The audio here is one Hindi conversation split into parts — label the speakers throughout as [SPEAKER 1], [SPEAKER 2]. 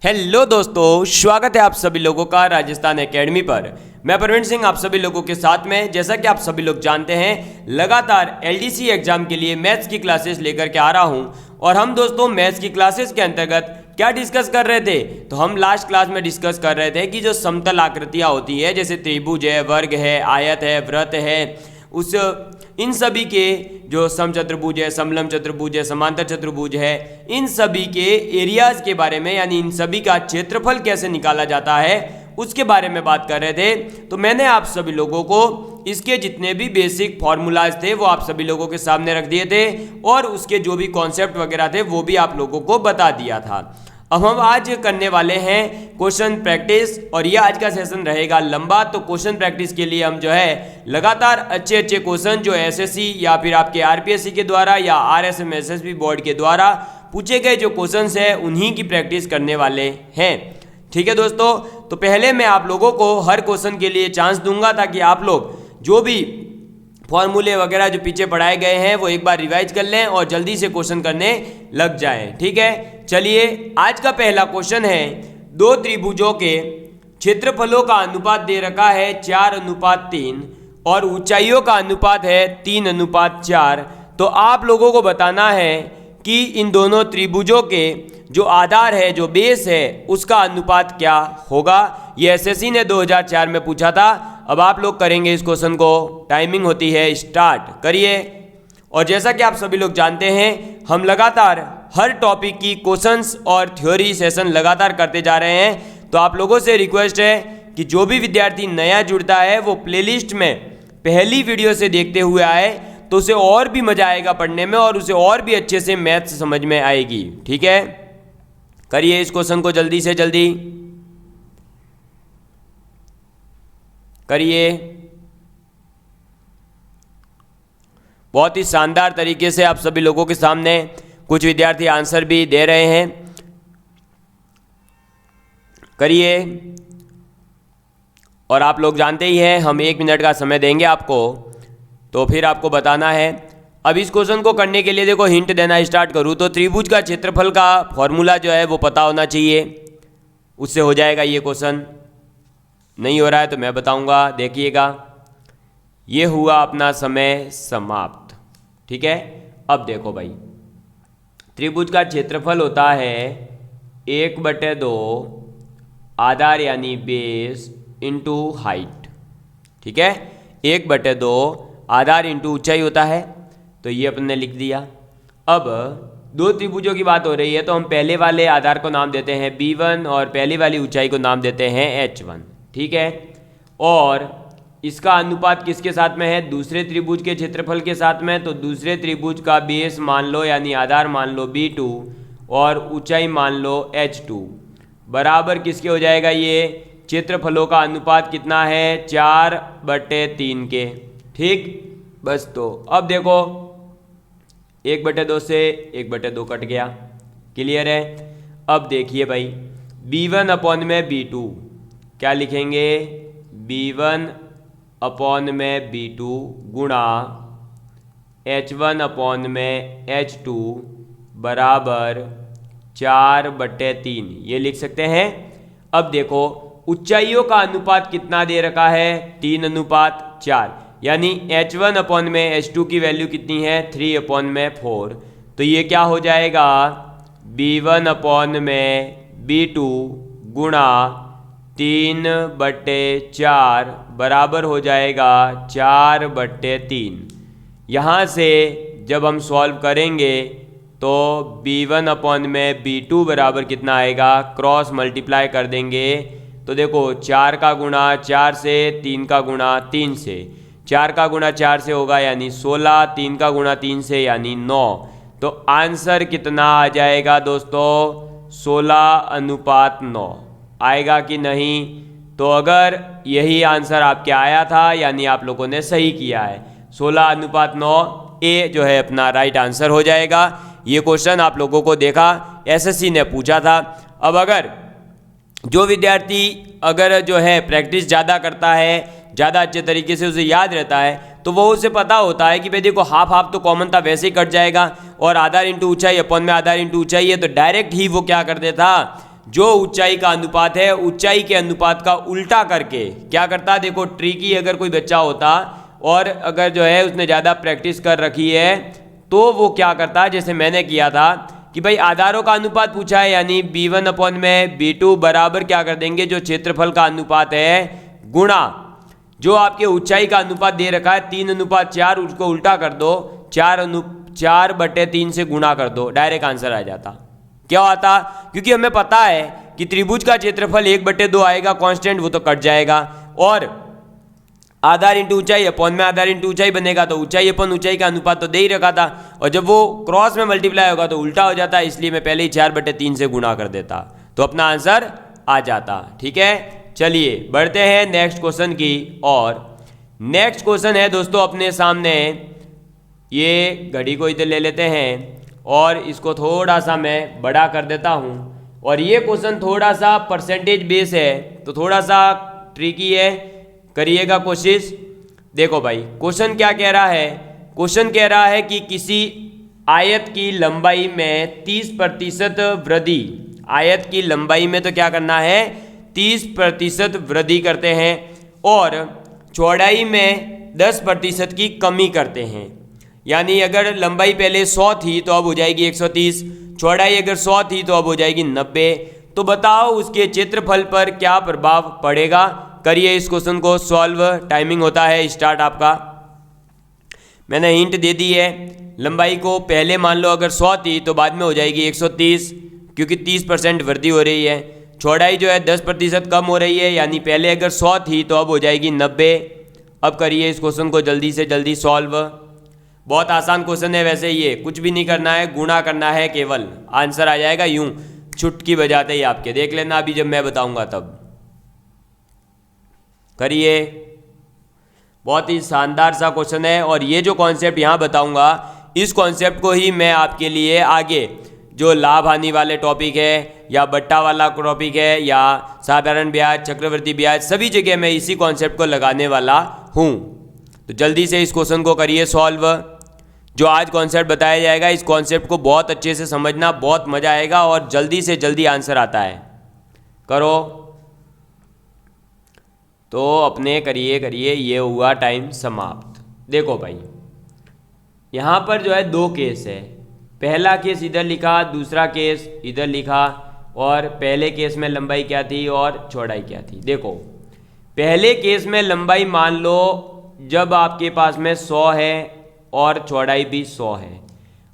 [SPEAKER 1] हेलो दोस्तों, स्वागत है आप सभी लोगों का राजस्थान एकेडमी पर। मैं प्रवीण सिंह आप सभी लोगों के साथ में। जैसा कि आप सभी लोग जानते हैं, लगातार एलडीसी एग्जाम के लिए मैथ्स की क्लासेस लेकर के आ रहा हूं। और हम दोस्तों मैथ्स की क्लासेस के अंतर्गत क्या डिस्कस कर रहे थे, तो हम लास्ट क्लास में डिस्कस कर रहे थे कि जो समतल आकृतियां होती है, जैसे त्रिभुज है, वर्ग है, आयत है, वृत्त है, उस इन सभी के जो समचतुर्भुज है, समलंब चतुर्भुज है, समांतर चतुर्भुज है, इन सभी के एरियाज के बारे में, यानी इन सभी का क्षेत्रफल कैसे निकाला जाता है उसके बारे में बात कर रहे थे। तो मैंने आप सभी लोगों को इसके जितने भी बेसिक फॉर्मूलाज थे वो आप सभी लोगों के सामने रख दिए थे, और उसके जो भी कॉन्सेप्ट वगैरह थे वो भी आप लोगों को बता दिया था। अब हम आज करने वाले हैं क्वेश्चन प्रैक्टिस, और ये आज का सेशन रहेगा लंबा। तो क्वेश्चन प्रैक्टिस के लिए हम जो है लगातार अच्छे अच्छे क्वेश्चन जो एसएससी या फिर आपके आरपीएससी के द्वारा या आरएसएम एसएसबी बोर्ड के द्वारा पूछे गए जो क्वेश्चंस हैं उन्हीं की प्रैक्टिस करने वाले हैं। ठीक है दोस्तों, तो पहले मैं आप लोगों को हर क्वेश्चन के लिए चांस दूंगा ताकि आप लोग जो भी फॉर्मूले वगैरह जो पीछे पढ़ाए गए हैं वो एक बार रिवाइज कर लें और जल्दी से क्वेश्चन करने लग जाएं। ठीक है, चलिए आज का पहला क्वेश्चन है, दो त्रिभुजों के क्षेत्रफलों का अनुपात दे रखा है 4:3 और ऊंचाइयों का अनुपात है 3:4। तो आप लोगों को बताना है कि इन दोनों त्रिभुजों के जो आधार है, जो बेस है, उसका अनुपात क्या होगा। ये एसएससी ने 2004 में पूछा था। अब आप लोग करेंगे इस क्वेश्चन को। टाइमिंग होती है, स्टार्ट करिए। और जैसा कि आप सभी लोग जानते हैं, हम लगातार हर टॉपिक की क्वेश्चंस और थ्योरी सेशन लगातार करते जा रहे हैं। तो आप लोगों से रिक्वेस्ट है कि जो भी विद्यार्थी नया जुड़ता है वो प्लेलिस्ट में पहली वीडियो से देखते हुए आए, तो उसे और भी मजा आएगा पढ़ने में और उसे और भी अच्छे से मैथ्स समझ में आएगी। ठीक है, करिए इस क्वेश्चन को जल्दी से जल्दी करिए। बहुत ही शानदार तरीके से आप सभी लोगों के सामने कुछ विद्यार्थी आंसर भी दे रहे हैं। करिए, और आप लोग जानते ही हैं हम 1 मिनट का समय देंगे आपको, तो फिर आपको बताना है। अब इस क्वेश्चन को करने के लिए देखो हिंट देना स्टार्ट करूँ तो त्रिभुज का क्षेत्रफल का फॉर्मूला जो है वो पता होना चाहिए, उससे हो जाएगा ये क्वेश्चन। नहीं हो रहा है तो मैं बताऊंगा, देखिएगा। ये हुआ अपना समय समाप्त। ठीक है, अब देखो भाई, त्रिभुज का क्षेत्रफल होता है 1/2 आधार यानी बेस इंटू हाइट। ठीक है, 1/2 आधार इंटू ऊंचाई होता है, तो ये अपन ने लिख दिया। अब दो त्रिभुजों की बात हो रही है तो हम पहले वाले आधार को नाम देते हैं B1 और पहली वाली ऊंचाई को नाम देते हैं H1। ठीक है, और इसका अनुपात किसके साथ में है? दूसरे त्रिभुज के क्षेत्रफल के साथ में। तो दूसरे त्रिभुज का बेस मान लो यानी आधार मान लो B2 और ऊंचाई मान लो H2 बराबर किसके हो जाएगा? ये क्षेत्रफलों का अनुपात कितना है? 4/3 के। ठीक, बस तो अब देखो 1/2 से 1/2 कट गया, क्लियर है। अब देखिए भाई, B1 अपॉन में B2 क्या लिखेंगे? B1 अपॉन में B2 गुणा H1 अपॉन में H2 बराबर 4/3, ये लिख सकते हैं। अब देखो ऊंचाइयों का अनुपात कितना दे रखा है? 3:4, यानी H1 अपॉन में H2 की वैल्यू कितनी है? 3/4। तो ये क्या हो जाएगा? B1 अपॉन में B2 गुणा 3/4 बराबर हो जाएगा 4/3। यहाँ से जब हम सॉल्व करेंगे तो B1 अपॉन में B2 बराबर कितना आएगा? क्रॉस मल्टीप्लाई कर देंगे तो देखो 4 का गुणा 4 से, 3 का गुणा 3 से, 4 का गुणा 4 से होगा यानी 16, 3 का गुणा 3 से यानी 9। तो आंसर कितना आ जाएगा दोस्तों? 16:9 आएगा कि नहीं? तो अगर यही आंसर आपके आया था यानी आप लोगों ने सही किया है। 16:9 ए जो है अपना राइट आंसर हो जाएगा। ये क्वेश्चन आप लोगों को देखा एसएससी ने पूछा था। अब अगर जो विद्यार्थी अगर जो है प्रैक्टिस ज़्यादा करता है, ज़्यादा अच्छे तरीके से उसे याद रहता है, तो वो उसे पता होता है कि भाई देखो हाफ हाफ तो कॉमन था वैसे ही कट जाएगा, और आधार इंटू ऊंचाई अपॉन में आधार इंटू ऊंचाई है तो डायरेक्ट ही वो क्या कर देता, जो ऊंचाई का अनुपात है ऊंचाई के अनुपात का उल्टा करके क्या करता, देखो ट्रिकी अगर कोई बच्चा होता और अगर जो है उसने ज़्यादा प्रैक्टिस कर रखी है तो वो क्या करता, जैसे मैंने किया था कि भाई आधारों का अनुपात पूछा है यानी b1 अपॉन में b2 बराबर क्या कर देंगे, जो क्षेत्रफल का अनुपात है गुणा जो आपके ऊंचाई का अनुपात दे रखा है 3:4, उसको उल्टा कर दो 4/3 से गुणा कर दो, डायरेक्ट आंसर आ जाता। क्या आता, क्योंकि हमें पता है कि त्रिभुज का क्षेत्रफल 1/2 आएगा कांस्टेंट, वो तो कट जाएगा, और आधार इंटू ऊंचाई अपॉन में आधार इंटू ऊंचाई बनेगा, तो ऊंचाई अपॉन ऊंचाई का अनुपात तो दे ही रखा था, और जब वो क्रॉस में मल्टीप्लाई होगा तो उल्टा हो जाता, इसलिए मैं पहले ही 4/3 से गुणा कर देता, तो अपना आंसर आ जाता। ठीक है, चलिए बढ़ते हैं नेक्स्ट क्वेश्चन की और नेक्स्ट क्वेश्चन है दोस्तों अपने सामने, ये घड़ी को इधर ले लेते हैं और इसको थोड़ा सा मैं बड़ा कर देता हूँ, और ये क्वेश्चन थोड़ा सा परसेंटेज बेस है तो थोड़ा सा ट्रिकी है, करिएगा कोशिश। देखो भाई क्वेश्चन क्या कह रहा है, क्वेश्चन कह रहा है कि किसी आयत की लंबाई में 30% वृद्धि, आयत की लंबाई में तो क्या करना है 30% वृद्धि करते हैं और चौड़ाई में 10% की कमी करते हैं, यानी अगर लंबाई पहले 100 थी तो अब हो जाएगी 130, चौड़ाई अगर 100 थी तो अब हो जाएगी 90, तो बताओ उसके क्षेत्रफल पर क्या प्रभाव पड़ेगा। करिए इस क्वेश्चन को सॉल्व, टाइमिंग होता है स्टार्ट आपका। मैंने हिंट दे दी है, लंबाई को पहले मान लो अगर 100 थी तो बाद में हो जाएगी 130, क्योंकि 30% वृद्धि हो रही है। चौड़ाई जो है 10% कम हो रही है, यानी पहले अगर 100 थी तो अब हो जाएगी 90। अब करिए इस क्वेश्चन को जल्दी से जल्दी सॉल्व। बहुत आसान क्वेश्चन है वैसे, ये कुछ भी नहीं करना है, गुणा करना है केवल, आंसर आ जाएगा यूं चुटकी बजाते ही आपके, देख लेना अभी जब मैं बताऊंगा तब। करिए, बहुत ही शानदार सा क्वेश्चन है, और ये जो कॉन्सेप्ट यहाँ बताऊंगा इस कॉन्सेप्ट को ही मैं आपके लिए आगे जो लाभ हानि वाले टॉपिक है या बट्टा वाला टॉपिक है या साधारण ब्याज, चक्रवृद्धि ब्याज, सभी जगह मैं इसी कॉन्सेप्ट को लगाने वाला हूँ। तो जल्दी से इस क्वेश्चन को करिए सॉल्व। जो आज कॉन्सेप्ट बताया जाएगा इस कॉन्सेप्ट को बहुत अच्छे से समझना, बहुत मज़ा आएगा और जल्दी से जल्दी आंसर आता है। करो तो अपने करिए करिए, ये हुआ टाइम समाप्त। देखो भाई यहाँ पर जो है 2 केस है, पहला केस इधर लिखा, दूसरा केस इधर लिखा, और पहले केस में लंबाई क्या थी और चौड़ाई क्या थी। देखो पहले केस में लंबाई मान लो जब आपके पास में 100 है और चौड़ाई भी 100 है।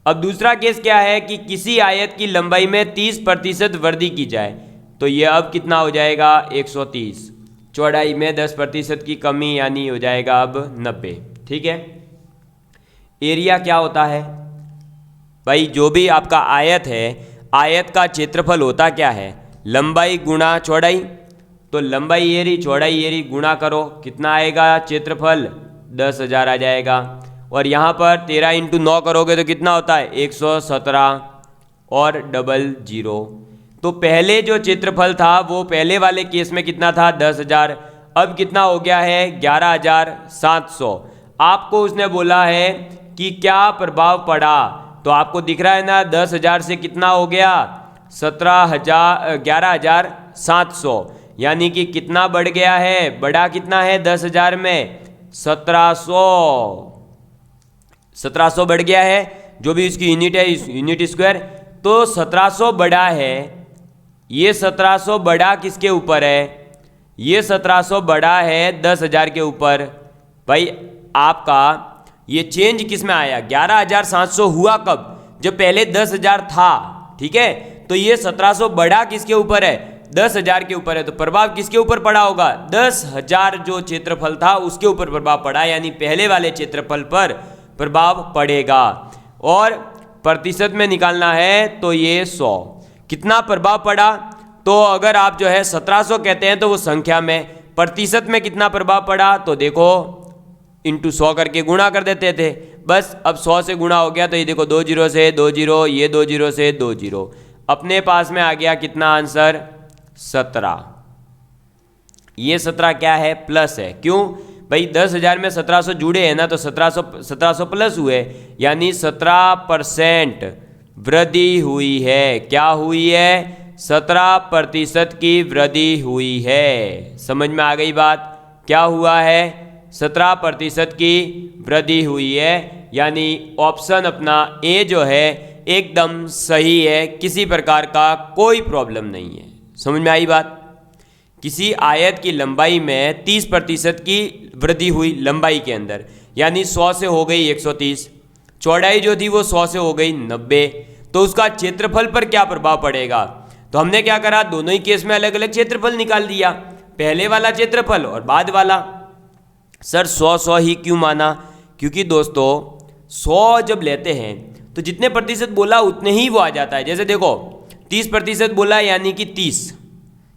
[SPEAKER 1] अब दूसरा केस क्या है कि किसी आयत की लंबाई में 30% वृद्धि की जाए, तो ये अब कितना हो जाएगा 130, चौड़ाई में 10% की कमी यानी हो जाएगा अब 90। ठीक है, एरिया क्या होता है भाई, जो भी आपका आयत है आयत का क्षेत्रफल होता क्या है, लंबाई गुणा चौड़ाई, तो लंबाई ये रही चौड़ाई ये रही, गुणा करो कितना आएगा क्षेत्रफल 10,000 आ जाएगा, और यहाँ पर 13 × 9 करोगे तो कितना होता है 117 और 00। तो पहले जो क्षेत्रफल था वो पहले वाले केस में कितना था 10,000, अब कितना हो गया है 11,700। आपको उसने बोला है कि क्या प्रभाव पड़ा, तो आपको दिख रहा है ना 10,000 से कितना हो गया 11,700, यानी कि कितना बढ़ गया है, बड़ा कितना है 10,000 में 1700 बढ़ गया है, जो भी इसकी यूनिट है यूनिट स्क्वायर, तो 1700 बड़ा है। ये 1700 बड़ा किसके ऊपर है, ये 1700 बड़ा है 10,000 के ऊपर। भाई आपका ये चेंज किस में आया, 11,700 हुआ कब, जब पहले 10,000 था। ठीक है, तो ये 1700 बड़ा किसके ऊपर है 10,000 के ऊपर है, तो प्रभाव किसके ऊपर पड़ा होगा 10,000 जो क्षेत्रफल था उसके ऊपर प्रभाव पड़ा, यानी पहले वाले क्षेत्रफल पर प्रभाव पड़ेगा। और प्रतिशत में निकालना है तो ये 100 कितना प्रभाव पड़ा, तो अगर आप जो है 1700 कहते हैं तो वो संख्या में, प्रतिशत में कितना प्रभाव पड़ा, तो देखो इंटू 100 करके गुणा कर देते थे, बस अब 100 से गुणा हो गया, तो ये देखो 2 0 से 2 0, ये 2 0 से 2 0, अपने पास में आ गया कितना आंसर 17। ये 17 क्या है प्लस है, क्यों भाई 10,000 में 1700 जुड़े हैं ना, तो 1700 प्लस हुए, यानी 17% वृद्धि हुई है। क्या हुई है 17% की वृद्धि हुई है। समझ में आ गई बात? क्या हुआ है? 17% की वृद्धि हुई है, यानी ऑप्शन अपना ए जो है एकदम सही है, किसी प्रकार का कोई प्रॉब्लम नहीं है। समझ में आई बात? किसी आयत की लंबाई में 30% की वृद्धि हुई लंबाई के अंदर, यानी 100 से हो गई 130, चौड़ाई जो थी वो 100 से हो गई 90, तो उसका क्षेत्रफल पर क्या प्रभाव पड़ेगा? तो हमने क्या करा, दोनों ही केस में अलग अलग क्षेत्रफल निकाल दिया, पहले वाला क्षेत्रफल और बाद वाला। सर 100 ही क्यों माना? क्योंकि दोस्तों 100 जब लेते हैं तो जितने प्रतिशत बोला उतने ही वो आ जाता है। जैसे देखो 30% बोला यानी कि 30,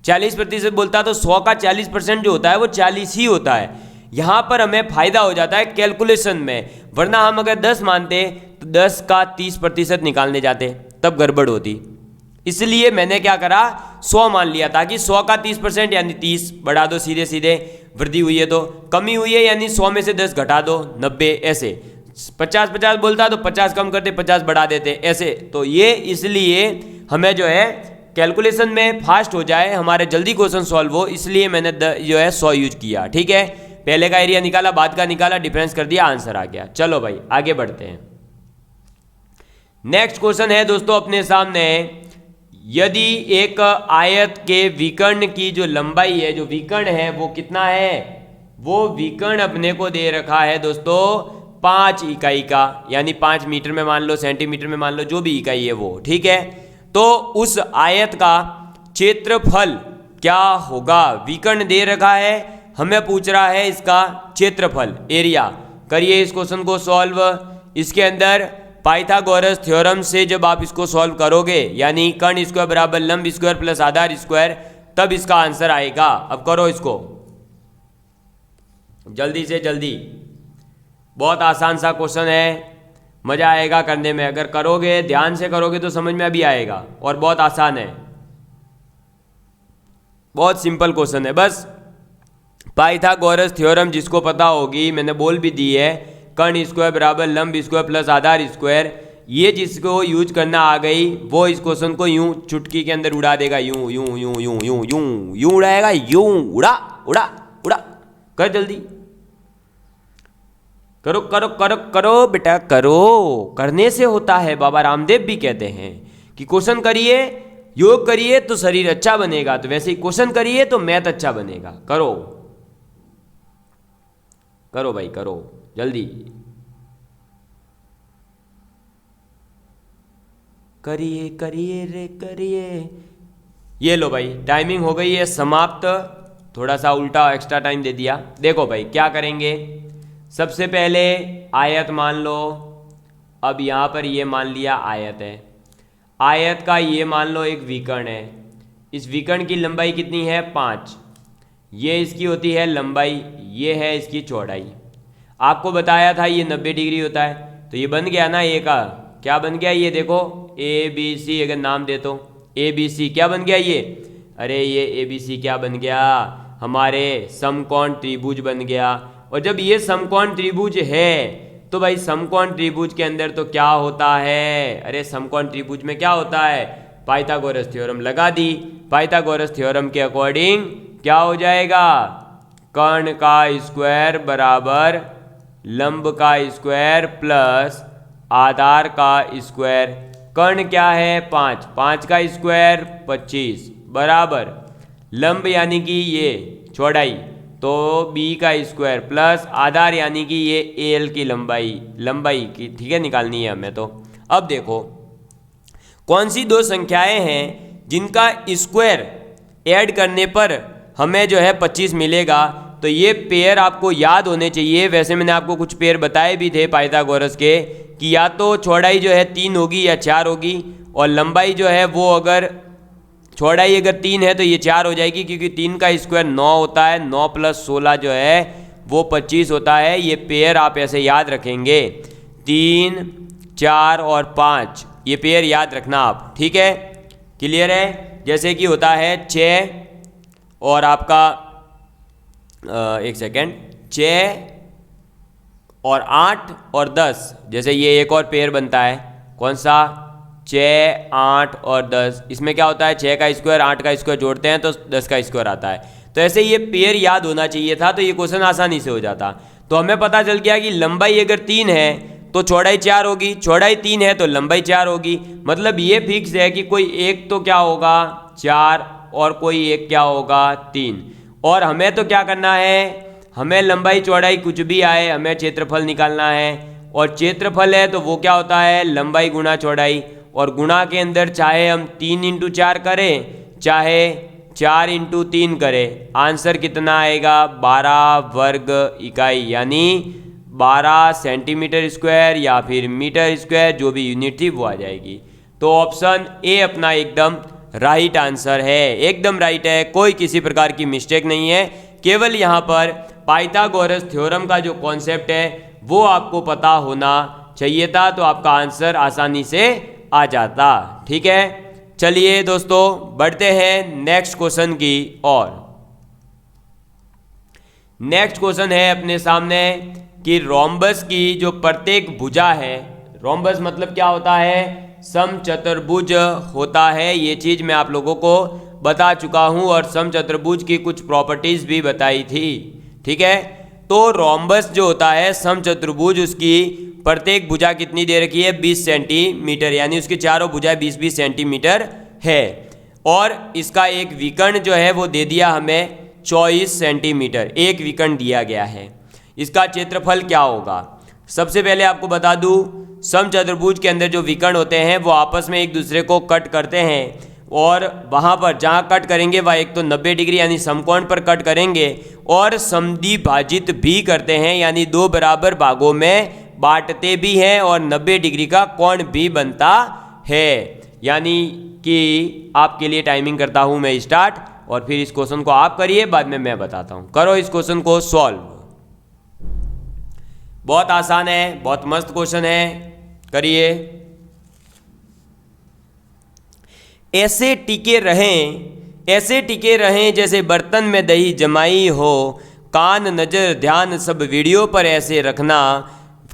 [SPEAKER 1] 40% बोलता तो 100 का 40% जो होता है वो 40 ही होता है। यहाँ पर हमें फायदा हो जाता है कैलकुलेशन में, वरना हम अगर 10 मानते तो 10 का 30% निकालने जाते, तब गड़बड़ होती। इसलिए मैंने क्या करा, 100 मान लिया, ताकि 100 का 30% यानी 30 बढ़ा दो, सीधे सीधे वृद्धि हुई है तो कमी हुई है, यानी 100 में से 10 घटा दो 90, ऐसे 50 बोलता तो 50 कम करते, 50 बढ़ा देते, ऐसे। तो ये इसलिए हमें जो है कैलकुलेशन में फास्ट हो जाए, हमारे जल्दी क्वेश्चन सॉल्व हो, इसलिए मैंने जो है 100 यूज किया। ठीक है, पहले का एरिया निकाला, बाद का निकाला, डिफरेंस कर दिया, आंसर आ गया। चलो भाई आगे बढ़ते हैं। नेक्स्ट क्वेश्चन है दोस्तों अपने सामने, यदि एक आयत के विकर्ण की जो लंबाई है, जो विकर्ण है वो कितना है, वो विकर्ण अपने को दे रखा है दोस्तों 5 इकाई का, यानी 5 मीटर में मान लो, सेंटीमीटर में मान लो, जो भी इकाई है वो। ठीक है, तो उस आयत का क्षेत्रफल क्या होगा? विकर्ण दे रखा है, हमें पूछ रहा है इसका क्षेत्रफल, एरिया। करिए इस क्वेश्चन को सॉल्व। इसके अंदर पाइथागोरस थ्योरम से जब आप इसको सॉल्व करोगे, यानी कर्ण स्क्वायर बराबर लंब स्क्वायर प्लस आधार स्क्वायर, तब इसका आंसर आएगा। अब करो इसको जल्दी से जल्दी, बहुत आसान सा क्वेश्चन है, मजा आएगा करने में। अगर करोगे, ध्यान से करोगे तो समझ में अभी आएगा, और बहुत आसान है, बहुत सिंपल क्वेश्चन है। बस पाइथागोरस थ्योरम जिसको पता होगी, मैंने बोल भी दी है, कर्ण स्क्वायर बराबर लंब स्क्वायर प्लस आधार स्क्वायर, ये जिसको यूज करना आ गई वो इस क्वेश्चन को यूं चुटकी के अंदर उड़ा देगा, यूं यूं यूं यूं यूं यूं यूं उड़ाएगा, यूं उड़ा उड़ा उड़ा। कर जल्दी, करो करो करो करो बेटा करो, करने से होता है। बाबा रामदेव भी कहते हैं कि क्वेश्चन करिए, योग करिए तो शरीर अच्छा बनेगा, तो वैसे ही क्वेश्चन करिए तो मैथ अच्छा बनेगा। करो करो भाई करो जल्दी, करिए करिए रे करिए। ये लो भाई, टाइमिंग हो गई है समाप्त, थोड़ा सा उल्टा एक्स्ट्रा टाइम दे दिया। देखो भाई क्या करेंगे, सबसे पहले आयत मान लो। अब यहाँ पर ये मान लिया आयत है, आयत का ये मान लो एक विकर्ण है, इस विकर्ण की लंबाई कितनी है 5, ये इसकी होती है लंबाई, ये है इसकी चौड़ाई। आपको बताया था ये 90 डिग्री होता है, तो ये बन गया ना ए का, क्या बन गया ये देखो ABC, अगर नाम दे तो ABC क्या बन गया ये, अरे ये ABC क्या बन गया, हमारे समकोण त्रिभुज बन गया। और जब ये समकोण त्रिभुज है तो भाई समकोण त्रिभुज के अंदर तो क्या होता है, अरे समकोण त्रिभुज में क्या होता है, पाइथागोरस थ्योरम लगा दी। पाइथागोरस थ्योरम के अकॉर्डिंग क्या हो जाएगा, कर्ण का स्क्वायर बराबर लंब का स्क्वायर प्लस आधार का स्क्वायर। कर्ण क्या है 5, 5 का स्क्वायर 25 बराबर लंब यानी कि ये चौड़ाई, तो b का स्क्वायर प्लस आधार यानी कि ये al की लंबाई की, ठीक है, निकालनी है हमें। तो अब देखो कौन सी दो संख्याएं हैं जिनका स्क्वायर ऐड करने पर हमें जो है 25 मिलेगा। तो ये पेयर आपको याद होने चाहिए। वैसे मैंने आपको कुछ पेयर बताए भी थे पाइथागोरस के, कि या तो चौड़ाई जो है 3 होगी या 4 होगी, और लंबाई जो है वो अगर चौड़ाई अगर 3 है तो ये 4 हो जाएगी, क्योंकि 3 का स्क्वायर 9 होता है, 9 + 16 जो है वो 25 होता है। ये पेयर आप ऐसे याद रखेंगे, 3, 4 और 5, ये पेयर याद रखना आप, ठीक है, क्लियर है। जैसे कि होता है 6 और आपका 1 सेकेंड, 6 और 8 और 10, जैसे ये एक और पेयर बनता है, कौन सा, 6, 8 और 10, इसमें क्या होता है 6 का स्क्वायर 8 का स्क्वायर जोड़ते हैं तो 10 का स्क्वायर आता है। तो ऐसे ये पेयर याद होना चाहिए था, तो ये क्वेश्चन आसानी से हो जाता। तो हमें पता चल गया कि लंबाई अगर 3 है तो चौड़ाई 4 होगी, चौड़ाई 3 है तो लंबाई 4 होगी। मतलब ये फिक्स है कि कोई एक तो क्या होगा 4 और कोई एक क्या होगा 3। और हमें तो क्या करना है, हमें लंबाई चौड़ाई कुछ भी आए, हमें क्षेत्रफल निकालना है। और क्षेत्रफल है तो वो क्या होता है लंबाई गुणा चौड़ाई, और गुणा के अंदर चाहे हम 3 × 4 करें चाहे 4 × 3 करें, आंसर कितना आएगा 12 वर्ग इकाई, यानी 12 सेंटीमीटर स्क्वायर या फिर मीटर स्क्वायर, जो भी यूनिट थी वो आ जाएगी। तो ऑप्शन ए अपना एकदम राइट आंसर है, एकदम राइट है, कोई किसी प्रकार की मिस्टेक नहीं है। केवल यहाँ पर पाइथागोरस थ्योरम का जो कॉन्सेप्ट है वो आपको पता होना चाहिए था, तो आपका आंसर आसानी से आ जाता। ठीक है, चलिए दोस्तों बढ़ते हैं नेक्स्ट क्वेश्चन की ओर। नेक्स्ट क्वेश्चन है अपने सामने कि रोम्बस की जो प्रत्येक भुजा है, रोम्बस मतलब क्या होता है समचतुर्भुज होता है, ये चीज मैं आप लोगों को बता चुका हूं और समचतुर्भुज की कुछ प्रॉपर्टीज भी बताई थी। ठीक है, तो रोम्बस जो होता है समचतुर्भुज, उसकी प्रत्येक भुजा कितनी दे रखी है 20 सेंटीमीटर, यानी उसकी चारों भुजाएं 20-20 सेंटीमीटर है। और इसका एक विकर्ण जो है वो दे दिया हमें 24 सेंटीमीटर, एक विकर्ण दिया गया है। इसका क्षेत्रफल क्या होगा, सबसे पहले आपको बता दूं समचतुर्भुज के अंदर जो विकर्ण होते हैं वो आपस में एक दूसरे को कट करते हैं, और वहाँ पर जहाँ कट करेंगे वह एक तो 90 डिग्री यानी समकोण पर कट करेंगे, और समद्विभाजित भी करते हैं, यानी 2 बराबर भागों में बांटते भी हैं, और 90 डिग्री का कोण भी बनता है। यानी कि आपके लिए टाइमिंग करता हूँ मैं स्टार्ट, और फिर इस क्वेश्चन को आप करिए, बाद में मैं बताता हूँ। करो इस क्वेश्चन को सॉल्व, बहुत आसान है, बहुत मस्त क्वेश्चन है, करिए। ऐसे टिके रहें जैसे बर्तन में दही जमाई हो, कान नजर ध्यान सब वीडियो पर ऐसे रखना,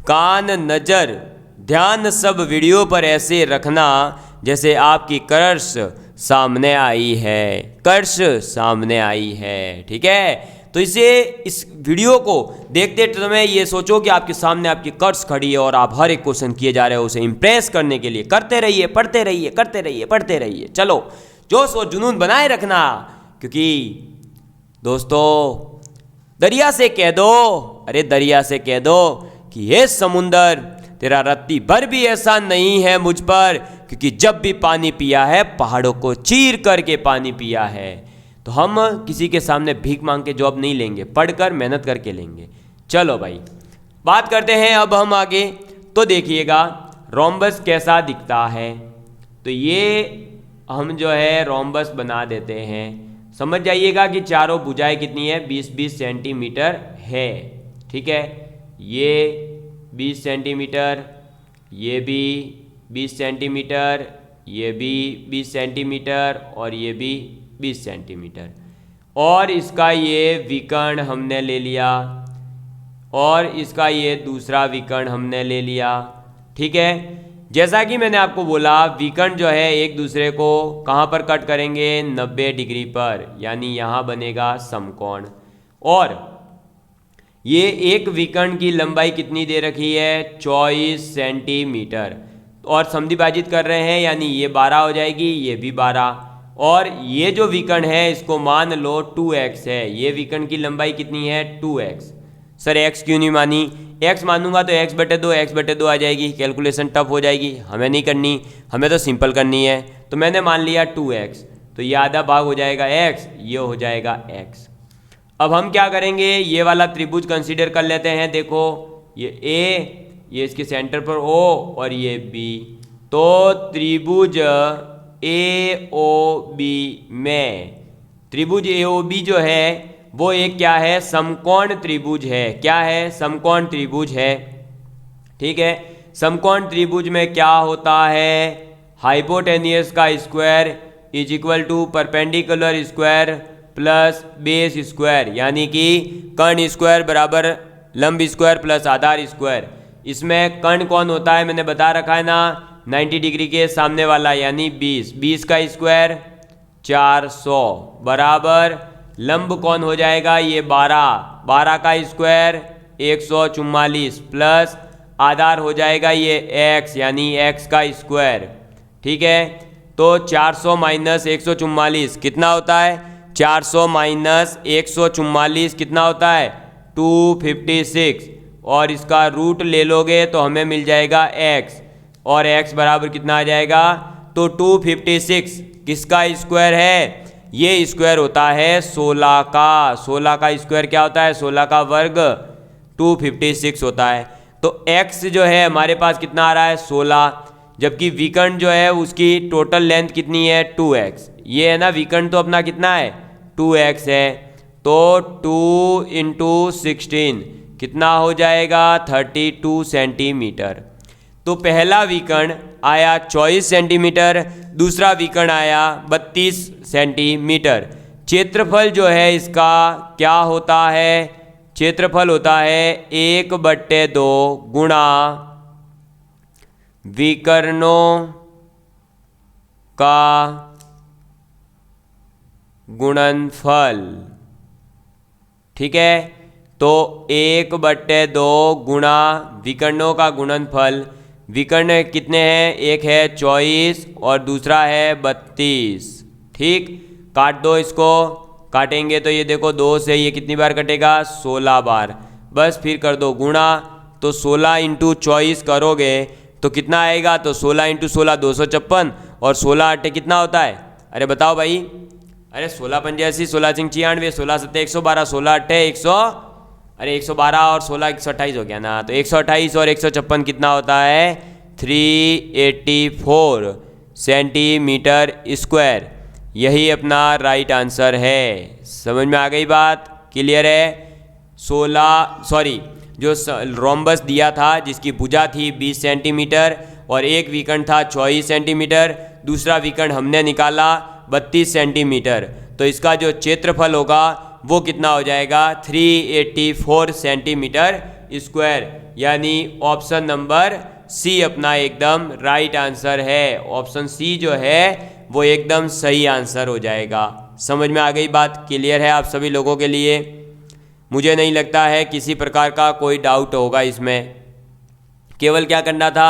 [SPEAKER 1] कान नजर ध्यान सब वीडियो पर ऐसे रखना जैसे आपकी कर्ष सामने आई है, कर्ष सामने आई है। ठीक है, तो इस वीडियो को देखते समय ये सोचो कि आपके सामने आपकी कर्ष खड़ी है और आप हर एक क्वेश्चन किए जा रहे हो, उसे इंप्रेस करने के लिए करते रहिए, पढ़ते रहिए, करते रहिए, पढ़ते रहिए। चलो जोश और जुनून बनाए रखना, क्योंकि दोस्तों दरिया से कह दो, अरे दरिया से कह दो कि हे समुंदर तेरा रत्ती भर भी एहसान नहीं है मुझ पर, क्योंकि जब भी पानी पिया है पहाड़ों को चीर करके पानी पिया है। तो हम किसी के सामने भीख मांग के जॉब नहीं लेंगे, पढ़कर मेहनत करके लेंगे। चलो भाई बात करते हैं अब हम आगे। तो देखिएगा रोम्बस कैसा दिखता है, तो ये हम जो है रोम्बस बना देते हैं। समझ जाइएगा कि चारों भुजाएं कितनी है 20-20 सेंटीमीटर है। ठीक है, ये 20 सेंटीमीटर, ये भी 20 सेंटीमीटर, ये भी 20 सेंटीमीटर और ये भी 20 सेंटीमीटर। और इसका ये विकर्ण हमने ले लिया, और इसका ये दूसरा विकर्ण हमने ले लिया। ठीक है, जैसा कि मैंने आपको बोला विकर्ण जो है एक दूसरे को कहाँ पर कट करेंगे 90 डिग्री पर, यानी यहाँ बनेगा समकोण। और ये एक विकर्ण की लंबाई कितनी दे रखी है 24 सेंटीमीटर, और समद्विभाजित कर रहे हैं यानी ये 12 हो जाएगी, ये भी 12। और ये जो विकर्ण है इसको मान लो 2x है, ये विकर्ण की लंबाई कितनी है 2x। सर x क्यों नहीं मानी, x मानूंगा तो x/2 आ जाएगी, कैलकुलेशन टफ हो जाएगी, हमें नहीं करनी, हमें तो सिंपल करनी है। तो मैंने मान लिया 2x, तो ये आधा भाग हो जाएगा x, ये हो जाएगा x। अब हम क्या करेंगे, ये वाला त्रिभुज कंसीडर कर लेते हैं। देखो ये A, ये इसके सेंटर पर O और ये B, तो त्रिभुज AOB में त्रिभुज AOB जो है वो एक क्या है समकोण त्रिभुज है। क्या है, समकोण त्रिभुज है। ठीक है, समकोण त्रिभुज में क्या होता है, हाइपोटेनियस का square is equal to perpendicular square plus base square, यानी कि कर्ण स्क्वायर बराबर लंब स्क्वायर प्लस आधार स्क्वायर। इसमें कर्ण कौन होता है मैंने बता रखा है ना, 90 डिग्री के सामने वाला यानी 20, 20 का स्क्वायर 400 बराबर लंब कौन हो जाएगा, ये 12, 12 का स्क्वायर 144 प्लस आधार हो जाएगा ये x यानी x का स्क्वायर। ठीक है, तो 400 माइनस 144 कितना होता है, 400 माइनस 144 कितना होता है 256, और इसका रूट ले लोगे तो हमें मिल जाएगा x, और x बराबर कितना आ जाएगा, तो 256 किसका स्क्वायर है, ये स्क्वायर होता है 16 का। 16 का स्क्वायर क्या होता है, 16 का वर्ग 256 होता है। तो x जो है हमारे पास कितना आ रहा है 16, जबकि विकर्ण जो है उसकी टोटल लेंथ कितनी है 2x, ये है ना विकर्ण तो अपना कितना है 2x है, तो 2 इंटू 16 कितना हो जाएगा 32 सेंटीमीटर। तो पहला विकर्ण आया 24 सेंटीमीटर, दूसरा विकर्ण आया 32 सेंटीमीटर। क्षेत्रफल जो है इसका क्या होता है, क्षेत्रफल होता है 1/2 गुणा विकर्णों का गुणनफल। ठीक है, तो 1/2 गुणा विकर्णों का गुणनफल। विकर्ण कितने हैं, एक है 24 और दूसरा है 32। ठीक, काट दो इसको, काटेंगे तो ये देखो 2 से ये कितनी बार कटेगा 16 बार, बस फिर कर दो गुणा, तो 16 इंटू 24 करोगे तो कितना आएगा, तो 16 इंटू 16 256, और 16 8 कितना होता है, अरे बताओ भाई, अरे 16 पंजे 80, 16 चिंग 96, 16 7 112, 16 8 100, अरे 112 और 16 128 हो गया ना, तो 128 और 156 कितना होता है 384 सेंटीमीटर स्क्वायर। यही अपना राइट आंसर है। समझ में आ गई बात, क्लियर है। 16 सॉरी जो रोम्बस दिया था जिसकी भुजा थी 20 सेंटीमीटर और एक विकर्ण था 24 सेंटीमीटर, दूसरा विकर्ण हमने निकाला 32 सेंटीमीटर, तो इसका जो क्षेत्रफल होगा वो कितना हो जाएगा 384 सेंटीमीटर स्क्वायर, यानी ऑप्शन नंबर सी अपना एकदम राइट आंसर है। ऑप्शन सी जो है वो एकदम सही आंसर हो जाएगा। समझ में आ गई बात, क्लियर है आप सभी लोगों के लिए। मुझे नहीं लगता है किसी प्रकार का कोई डाउट होगा इसमें। केवल क्या करना था,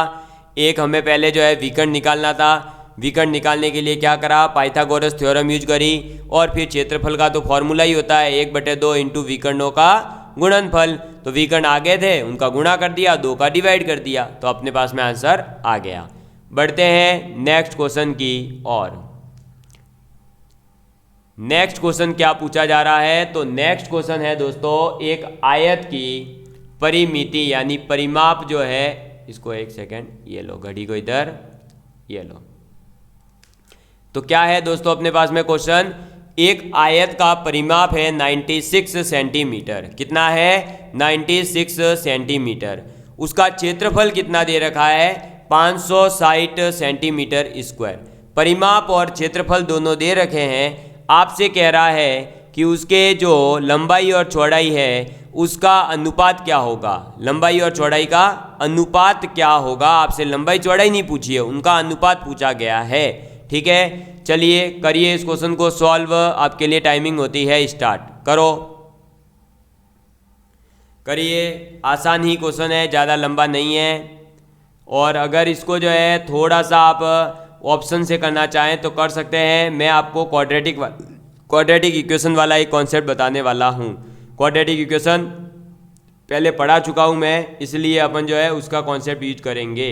[SPEAKER 1] एक हमें पहले जो है विकर्ण निकालना था। विकर्ण निकालने के लिए क्या करा, पाइथागोरस थ्योरम यूज करी, और फिर क्षेत्रफल का तो फॉर्मूला ही होता है 1/2 इंटू विकर्णों का गुणनफल। तो विकर्ण आगे थे उनका गुणा कर दिया, 2 का डिवाइड कर दिया, तो अपने पास में आंसर आ गया। बढ़ते हैं नेक्स्ट क्वेश्चन की ओर। नेक्स्ट क्वेश्चन क्या पूछा जा रहा है, तो नेक्स्ट क्वेश्चन है दोस्तों एक आयत की परिमिति यानी परिमाप जो है, इसको एक सेकेंड, ये लो घड़ी को इधर, ये लो। तो क्या है दोस्तों अपने पास में क्वेश्चन, एक आयत का परिमाप है 96 सेंटीमीटर। कितना है 96 सेंटीमीटर। उसका क्षेत्रफल कितना दे रखा है 560 सेंटीमीटर स्क्वायर। परिमाप और क्षेत्रफल दोनों दे रखे हैं। आपसे कह रहा है कि उसके जो लंबाई और चौड़ाई है उसका अनुपात क्या होगा। लंबाई और चौड़ाई का अनुपात क्या होगा, आपसे लंबाई चौड़ाई नहीं पूछी है, उनका अनुपात पूछा गया है। ठीक है, चलिए करिए इस क्वेश्चन को सॉल्व। आपके लिए टाइमिंग होती है स्टार्ट, करो करिए। आसान ही क्वेश्चन है, ज़्यादा लंबा नहीं है। और अगर इसको जो है थोड़ा सा आप ऑप्शन से करना चाहें तो कर सकते हैं। मैं आपको क्वाड्रेटिक इक्वेशन वाला एक कॉन्सेप्ट बताने वाला हूँ। क्वाड्रेटिक इक्वेशन पहले पढ़ा चुका हूँ मैं, इसलिए अपन जो है उसका कॉन्सेप्ट यूज करेंगे।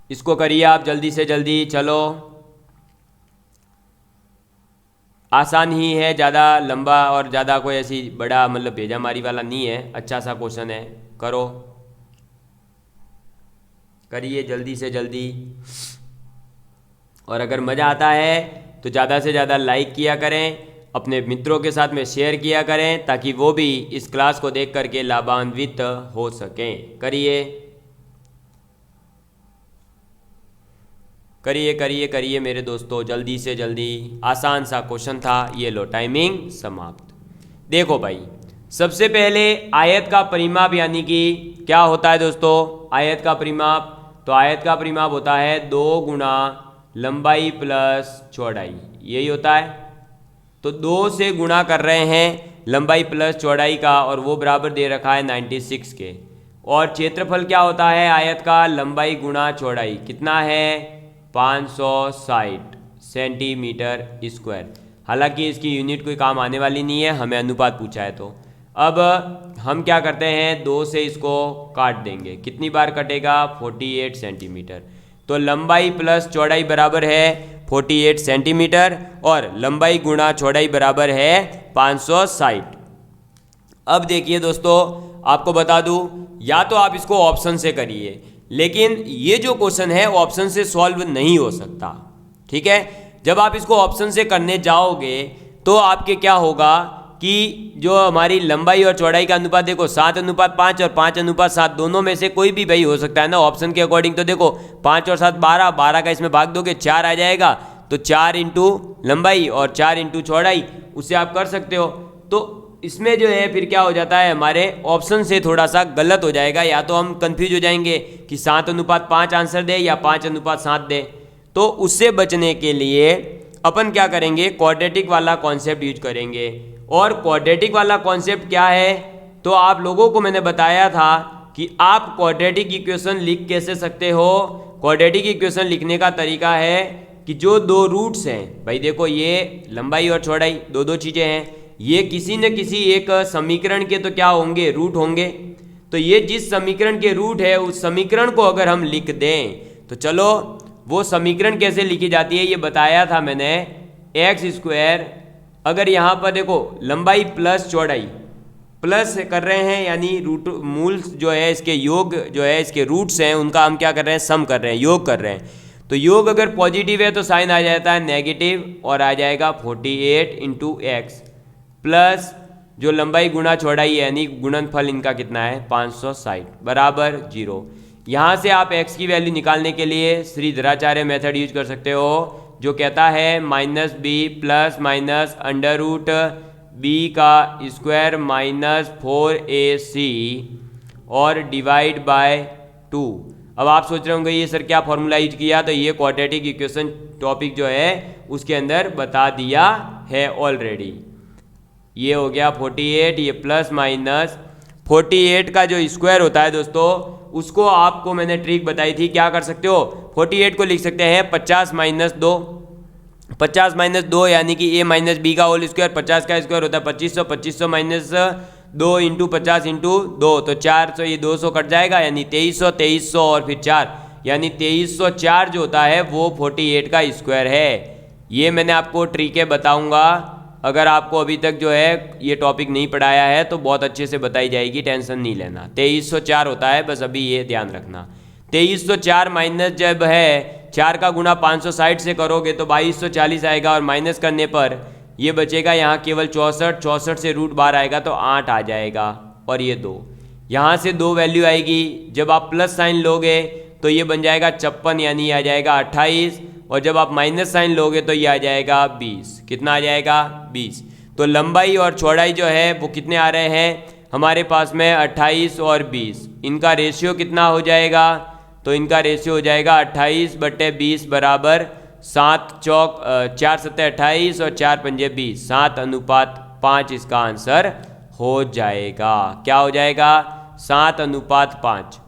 [SPEAKER 1] इसको करिए आप जल्दी से जल्दी, चलो आसान ही है, ज़्यादा लंबा और ज़्यादा कोई ऐसी बड़ा मतलब भेजामारी वाला नहीं है, अच्छा सा क्वेश्चन है। करो करिए जल्दी से जल्दी। और अगर मज़ा आता है तो ज़्यादा से ज़्यादा लाइक किया करें, अपने मित्रों के साथ में शेयर किया करें, ताकि वो भी इस क्लास को देख करके लाभान्वित हो सकें। करिए करिए करिए करिए मेरे दोस्तों, जल्दी से जल्दी। आसान सा क्वेश्चन था, ये लो टाइमिंग समाप्त। देखो भाई, सबसे पहले आयत का परिमाप यानी कि क्या होता है दोस्तों, आयत का परिमाप तो आयत का परिमाप होता है 2 गुना लंबाई प्लस चौड़ाई, यही होता है। तो 2 से गुणा कर रहे हैं लंबाई प्लस चौड़ाई का और वो बराबर दे रखा है 96 के। और क्षेत्रफल क्या होता है आयत का, लंबाई गुणा चौड़ाई, कितना है 560 सेंटीमीटर स्क्वायर। हालांकि इसकी यूनिट कोई काम आने वाली नहीं है, हमें अनुपात पूछा है। तो अब हम क्या करते हैं, 2 से इसको काट देंगे, कितनी बार कटेगा 48 सेंटीमीटर। तो लंबाई प्लस चौड़ाई बराबर है 48 सेंटीमीटर और लंबाई गुणा चौड़ाई बराबर है 560। अब देखिए दोस्तों, आपको बता दूं, या तो आप इसको ऑप्शन से करिए, लेकिन ये जो क्वेश्चन है ऑप्शन से सॉल्व नहीं हो सकता, ठीक है। जब आप इसको ऑप्शन से करने जाओगे तो आपके क्या होगा कि जो हमारी लंबाई और चौड़ाई का अनुपात देखो 7:5 और 5:7, दोनों में से कोई भी भाई हो सकता है ना ऑप्शन के अकॉर्डिंग। तो देखो 5 और 7 12, 12 का इसमें भाग दोगे 4 आ जाएगा, तो 4 इंटू लंबाई और 4 इंटू चौड़ाई, उससे आप कर सकते हो। तो इसमें जो है फिर क्या हो जाता है, हमारे ऑप्शन से थोड़ा सा गलत हो जाएगा, या तो हम कंफ्यूज हो जाएंगे कि 7:5 आंसर दे या 5:7 दे। तो उससे बचने के लिए अपन क्या करेंगे, क्वाड्रेटिक वाला कॉन्सेप्ट यूज करेंगे। और क्वाड्रेटिक वाला कॉन्सेप्ट क्या है, तो आप लोगों को मैंने बताया था कि आप क्वाड्रेटिक इक्वेशन लिख कैसे सकते हो। क्वाड्रेटिक इक्वेशन लिखने का तरीका है कि जो 2 रूट्स हैं, भाई देखो ये लंबाई और चौड़ाई दो चीज़ें हैं, ये किसी न किसी एक समीकरण के तो क्या होंगे, रूट होंगे। तो ये जिस समीकरण के रूट है उस समीकरण को अगर हम लिख दें तो चलो वो समीकरण कैसे लिखी जाती है ये बताया था मैंने। x², अगर यहाँ पर देखो लंबाई प्लस चौड़ाई प्लस कर रहे हैं, यानी रूट मूल जो है इसके योग जो है इसके रूट्स हैं उनका हम क्या कर रहे हैं, सम कर रहे हैं, योग कर रहे हैं। तो योग अगर पॉजिटिव है तो साइन आ जाता है नेगेटिव और आ जाएगा 48 इंटू एक्स प्लस जो लंबाई गुणा चौड़ाई है यानी गुणनफल इनका कितना है 560 बराबर 0। यहाँ से आप x की वैल्यू निकालने के लिए श्रीधराचार्य मेथड यूज कर सकते हो, जो कहता है -b plus minus under root b का स्क्वायर माइनस 4ac और डिवाइड बाय 2। अब आप सोच रहे होंगे ये सर क्या फॉर्मूला यूज किया, तो ये क्वाड्रेटिक इक्वेशन टॉपिक जो है उसके अंदर बता दिया है ऑलरेडी। ये हो गया 48, ये प्लस माइनस 48 का जो स्क्वायर होता है दोस्तों उसको आपको मैंने ट्रिक बताई थी, क्या कर सकते हो 48 को लिख सकते हैं 50 माइनस 2, 50 माइनस 2 यानी कि a माइनस बी का होल स्क्वायर, 50 का स्क्वायर होता है 2500, 2500 माइनस 2 इंटू 50 इंटू 2 तो 400, ये 200 कट जाएगा यानी 2300, 2300 और फिर 4 यानी 2304 जो होता है वो 48 का स्क्वायर है। ये मैंने आपको ट्रिकें बताऊंगा, अगर आपको अभी तक जो है ये टॉपिक नहीं पढ़ाया है तो बहुत अच्छे से बताई जाएगी, टेंशन नहीं लेना। 2304 होता है, बस अभी ये ध्यान रखना। 2304 माइनस जब है 4 का गुणा 560 से करोगे तो 2240 आएगा और माइनस करने पर ये बचेगा यहाँ केवल 64, 64 से रूट बार आएगा तो 8 आ जाएगा और ये 2, यहाँ से 2 वैल्यू आएगी। जब आप प्लस साइन लोगे तो ये बन जाएगा 56 यानी आ जाएगा 28, और जब आप माइनस साइन लोगे तो ये आ जाएगा 20। कितना आ जाएगा 20। तो लंबाई और चौड़ाई जो है वो कितने आ रहे हैं हमारे पास में 28 और 20, इनका रेशियो कितना हो जाएगा, तो इनका रेशियो हो जाएगा 28/20 बराबर 7 चौक 4 सत्ते 28 और 4 पंजे 20, 7:5 इसका आंसर हो जाएगा। क्या हो जाएगा 7:5।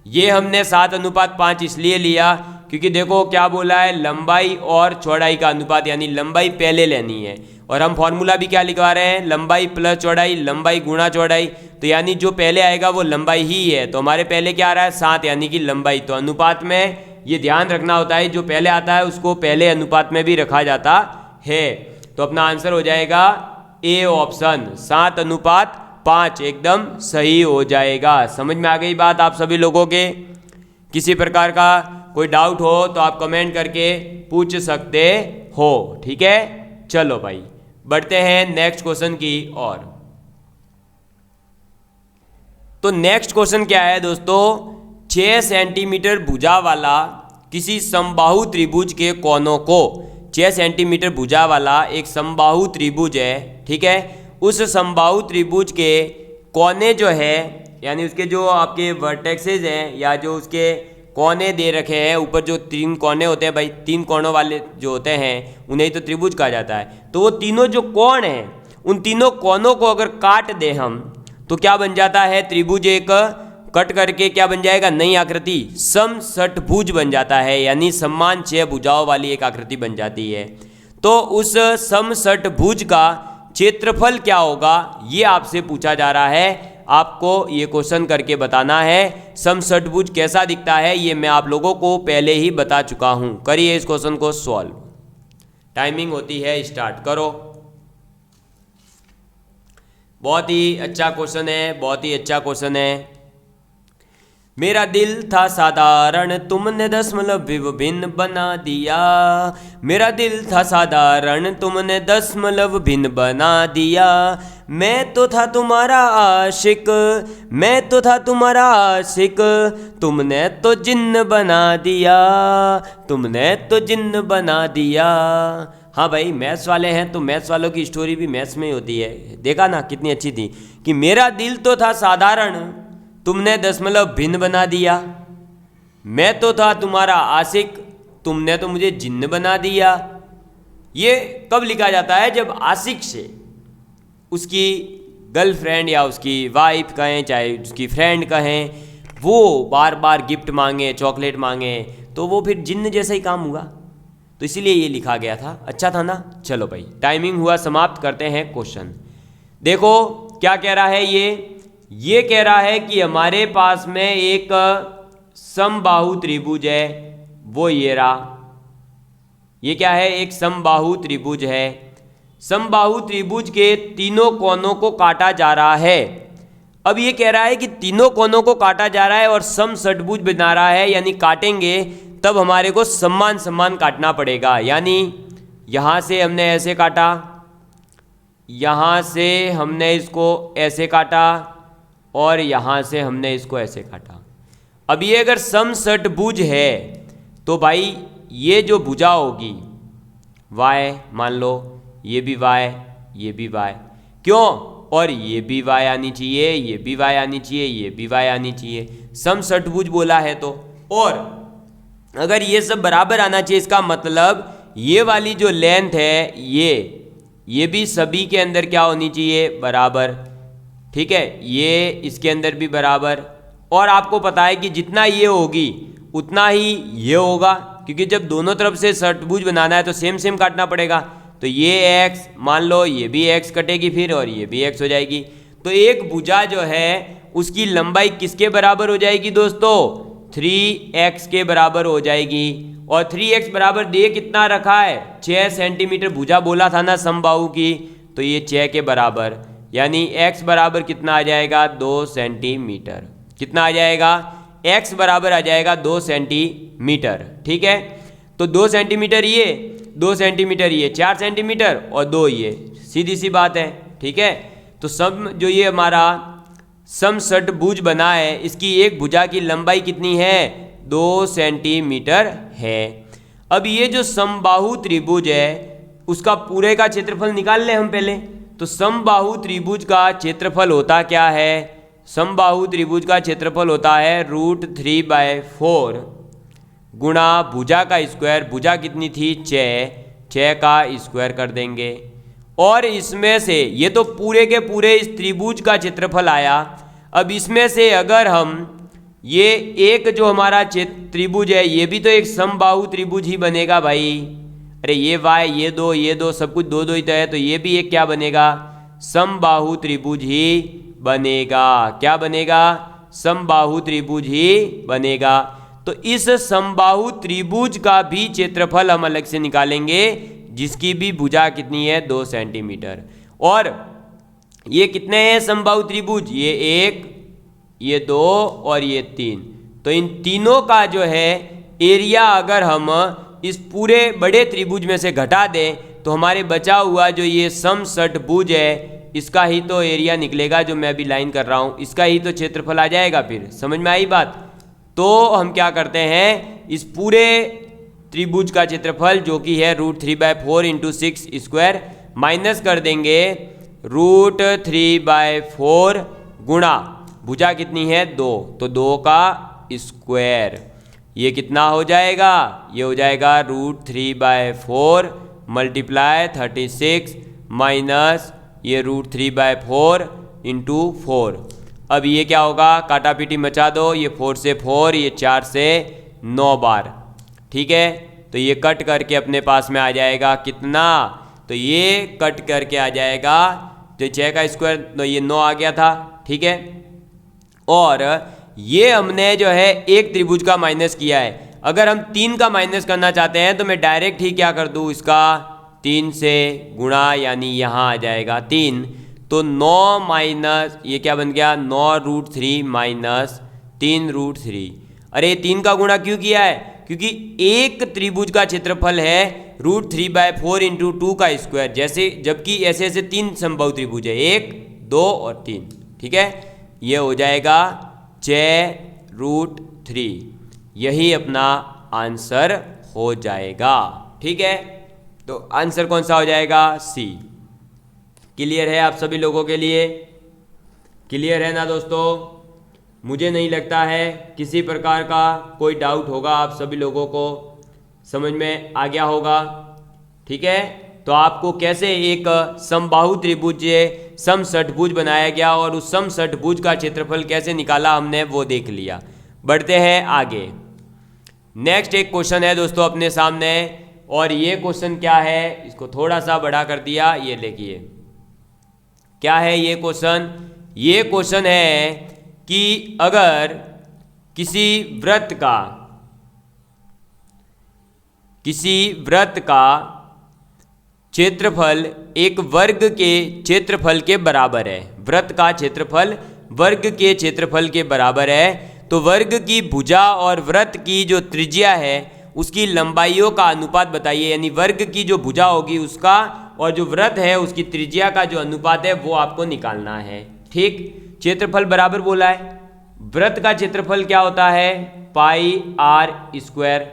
[SPEAKER 1] ये हमने 7:5 इसलिए लिया क्योंकि देखो क्या बोला है, लंबाई और चौड़ाई का अनुपात, यानी लंबाई पहले लेनी है और हम फॉर्मूला भी क्या लिखवा रहे हैं, लंबाई प्लस चौड़ाई, लंबाई गुणा चौड़ाई। तो यानी जो पहले आएगा वो लंबाई ही है, तो हमारे पहले क्या आ रहा है 7 यानी कि लंबाई। तो अनुपात में ये ध्यान रखना होता है, जो पहले आता है उसको पहले अनुपात में भी रखा जाता है। तो अपना आंसर हो जाएगा ए ऑप्शन 7:5 एकदम सही हो जाएगा। समझ में आ गई बात आप सभी लोगों के? किसी प्रकार का कोई डाउट हो तो आप कमेंट करके पूछ सकते हो, ठीक है। चलो भाई बढ़ते हैं नेक्स्ट क्वेश्चन की ओर। तो नेक्स्ट क्वेश्चन क्या है दोस्तों, 6 सेंटीमीटर भुजा वाला किसी समबाहु त्रिभुज के कोनों को, 6 सेंटीमीटर भुजा वाला एक समबाहु त्रिभुज है, ठीक है। उस समबाहु त्रिभुज के कोने जो है यानी उसके जो आपके वर्टेक्सेस हैं या जो उसके कोने दे रखे हैं, ऊपर जो 3 कोने होते हैं भाई, 3 कोनों वाले जो होते हैं उन्हें ही तो त्रिभुज कहा जाता है। तो वो तीनों जो कोण हैं उन तीनों कोनों को अगर काट दे हम तो क्या बन जाता है त्रिभुज, एक कट करके क्या बन जाएगा, नई आकृति समषटभुज बन जाता है, यानी समान 6 भुजाओं वाली एक आकृति बन जाती है। तो उस समषटभुज का क्षेत्रफल क्या होगा ये आपसे पूछा जा रहा है, आपको ये क्वेश्चन करके बताना है। समषटभुज कैसा दिखता है ये मैं आप लोगों को पहले ही बता चुका हूं। करिए इस क्वेश्चन को सॉल्व। टाइमिंग होती है, स्टार्ट करो। बहुत ही अच्छा क्वेश्चन है, बहुत ही अच्छा क्वेश्चन है। मेरा दिल था साधारण तुमने दशमलव भिन्न बना दिया। मेरा दिल था साधारण तुमने दशमलव भिन्न बना दिया। मैं तो था तुम्हारा आशिक, मैं तो था तुम्हारा आशिक, तुमने तो जिन्न बना दिया, तुमने तो जिन्न बना दिया। हाँ भाई, मैथ्स वाले हैं तो मैथ्स वालों की स्टोरी भी मैथ्स में ही होती है। देखा ना कितनी अच्छी थी कि मेरा दिल तो था साधारण तुमने दशमलव भिन्न बना दिया। मैं तो था तुम्हारा आशिक, तुमने तो मुझे जिन्न बना दिया। ये कब लिखा जाता है, जब आशिक से उसकी गर्लफ्रेंड या उसकी वाइफ कहें चाहे उसकी फ्रेंड कहें, वो बार बार गिफ्ट मांगे, चॉकलेट मांगे, तो वो फिर जिन्न जैसा ही काम हुआ। तो इसीलिए ये लिखा गया था। अच्छा था ना। चलो भाई, टाइमिंग हुआ समाप्त, करते हैं क्वेश्चन। देखो क्या कह रहा है ये कह रहा है कि हमारे पास में एक समबाहु त्रिभुज है, वो ये रहा। ये क्या है, एक समबाहु त्रिभुज है। समबाहु त्रिभुज के तीनों कोनों को काटा जा रहा है। अब ये कह रहा है कि तीनों कोनों को काटा जा रहा है और समषटभुज बना रहा है, यानी काटेंगे तब हमारे को समान समान काटना पड़ेगा। यानी यहाँ से हमने ऐसे काटा, यहाँ से हमने इसको ऐसे काटा और यहाँ से हमने इसको ऐसे काटा। अब ये अगर समषटभुज है तो भाई ये जो भुजा होगी y, मान लो ये भी y, ये भी y, क्यों, और ये भी y आनी चाहिए, ये भी y आनी चाहिए, ये भी y आनी चाहिए। समषटभुज बोला है तो, और अगर ये सब बराबर आना चाहिए, इसका मतलब ये वाली जो लेंथ है ये भी सभी के अंदर क्या होनी चाहिए, बराबर। ठीक है, ये इसके अंदर भी बराबर। और आपको पता है कि जितना ये होगी उतना ही ये होगा, क्योंकि जब दोनों तरफ से षटभुज बनाना है तो सेम सेम काटना पड़ेगा। तो ये x, मान लो ये भी x कटेगी फिर, और ये भी x हो जाएगी। तो एक भुजा जो है उसकी लंबाई किसके बराबर हो जाएगी दोस्तों, 3x के बराबर हो जाएगी। और 3x बराबर दे कितना रखा है, 6 सेंटीमीटर भुजा बोला था ना समबाहु की, तो ये 6 के बराबर, यानी x बराबर कितना आ जाएगा, 2 सेंटीमीटर। कितना आ जाएगा, x बराबर आ जाएगा 2 सेंटीमीटर। ठीक है, तो 2 सेंटीमीटर ये, 2 सेंटीमीटर ये, 4 सेंटीमीटर और 2 ये, सीधी सी बात है। ठीक है, तो सम जो ये हमारा समषटभुज बना है, इसकी एक भुजा की लंबाई कितनी है, 2 सेंटीमीटर है। अब ये जो समबाहु त्रिभुज है उसका पूरे का क्षेत्रफल निकाल लें हम पहले। तो समबाहु त्रिभुज का क्षेत्रफल होता क्या है, समबाहु त्रिभुज का क्षेत्रफल होता है √3/4 गुणा भुजा का स्क्वायर। भुजा कितनी थी, 6 का स्क्वायर कर देंगे। और इसमें से ये तो पूरे के पूरे इस त्रिभुज का क्षेत्रफल आया। अब इसमें से अगर हम ये एक जो हमारा त्रिभुज है, ये भी तो एक समबाहु त्रिभुज ही बनेगा भाई। अरे ये y, ये दो सब कुछ दो ही तो है, तो ये भी एक क्या बनेगा, समबाहु त्रिभुज ही बनेगा। क्या बनेगा, समबाहु त्रिभुज ही बनेगा। तो इस समबाहु त्रिभुज का भी क्षेत्रफल हम अलग से निकालेंगे, जिसकी भी भुजा कितनी है, 2 सेंटीमीटर। और ये कितने हैं समबाहु त्रिभुज, ये 1, ये 2 और ये 3। तो इन तीनों का जो है एरिया अगर हम इस पूरे बड़े त्रिभुज में से घटा दें तो हमारे बचा हुआ जो ये समषटभुज है इसका ही तो एरिया निकलेगा, जो मैं अभी लाइन कर रहा हूँ, इसका ही तो क्षेत्रफल आ जाएगा। फिर समझ में आई बात। तो हम क्या करते हैं, इस पूरे त्रिभुज का क्षेत्रफल जो कि है √3/4 × 6 स्क्वायर माइनस कर देंगे √3/4 गुणा भुजा कितनी है, 2, तो 2 का स्क्वायर, ये कितना हो जाएगा, ये हो जाएगा √3/4 मल्टीप्लाई 36 माइनस ये √3/4 इंटू 4। अब ये क्या होगा, काटा पीटी मचा दो, ये 4 से 4, ये 4 से 9 बार, ठीक है। तो ये कट करके अपने पास में आ जाएगा कितना, तो ये कट करके आ जाएगा, तो 6 का स्क्वायर, तो ये 9 आ गया था, ठीक है। और ये हमने जो है एक त्रिभुज का माइनस किया है। अगर हम 3 का माइनस करना चाहते हैं तो मैं डायरेक्ट ही क्या कर दूँ, इसका 3 से गुणा, यानी यहाँ आ जाएगा 3, तो 9 माइनस ये क्या बन गया, 9√3 माइनस 3√3। अरे 3 का गुणा क्यों किया है, क्योंकि एक त्रिभुज का क्षेत्रफल है √3/4 इंटू 2 का स्क्वायर, जैसे जबकि ऐसे ऐसे 3 संभव त्रिभुज है, 1, 2 और 3, ठीक है। ये हो जाएगा 6√3, यही अपना आंसर हो जाएगा, ठीक है। तो आंसर कौन सा हो जाएगा, सी। क्लियर है आप सभी लोगों के लिए, क्लियर है ना दोस्तों। मुझे नहीं लगता है किसी प्रकार का कोई डाउट होगा, आप सभी लोगों को समझ में आ गया होगा, ठीक है। तो आपको कैसे एक समबाहु त्रिभुज समषटभुज बनाया गया और उस समषटभुज का क्षेत्रफल कैसे निकाला हमने, वो देख लिया। बढ़ते हैं आगे। नेक्स्ट एक क्वेश्चन है दोस्तों अपने सामने, और ये क्वेश्चन क्या है, इसको थोड़ा सा बड़ा कर दिया, ये देखिए क्या है ये क्वेश्चन। ये क्वेश्चन है कि अगर किसी वृत्त का क्षेत्रफल एक वर्ग के क्षेत्रफल के बराबर है, वृत्त का क्षेत्रफल वर्ग के क्षेत्रफल के बराबर है, तो वर्ग की भुजा और वृत्त की जो त्रिज्या है उसकी लंबाइयों का अनुपात बताइए। यानी वर्ग की जो भुजा होगी उसका और जो वृत्त है उसकी त्रिज्या का जो अनुपात है वो आपको निकालना है, ठीक। क्षेत्रफल बराबर बोला है, वृत्त का क्षेत्रफल क्या होता है, πr²,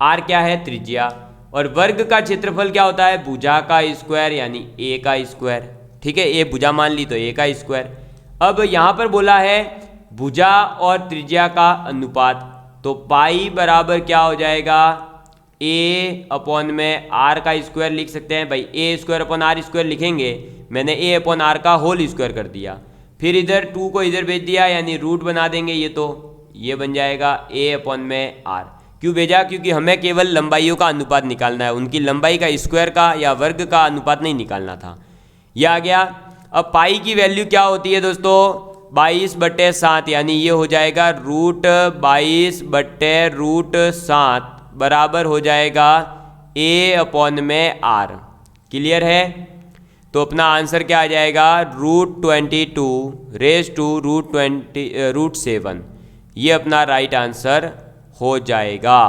[SPEAKER 1] r क्या है, त्रिज्या, और वर्ग का क्षेत्रफल क्या होता है, भुजा का स्क्वायर यानी a का स्क्वायर, ठीक है। a भुजा मान ली तो a का स्क्वायर। अब यहाँ पर बोला है भुजा और त्रिज्या का अनुपात, तो पाई बराबर क्या हो जाएगा, a/r का स्क्वायर लिख सकते हैं भाई, a²/r² लिखेंगे, मैंने a/r का होल स्क्वायर कर दिया, फिर इधर 2 को इधर भेज दिया यानी रूट बना देंगे, ये बन जाएगा a/r। क्यों भेजा, क्योंकि हमें केवल लंबाइयों का अनुपात निकालना है, उनकी लंबाई का स्क्वायर का या वर्ग का अनुपात नहीं निकालना था। यह आ गया। अब पाई की वैल्यू क्या होती है दोस्तों, 22/7, यानी ये हो जाएगा √22/7 बराबर हो जाएगा a/r। क्लियर है। तो अपना आंसर क्या आ जाएगा, √22⁻⁷ ये अपना राइट आंसर हो जाएगा।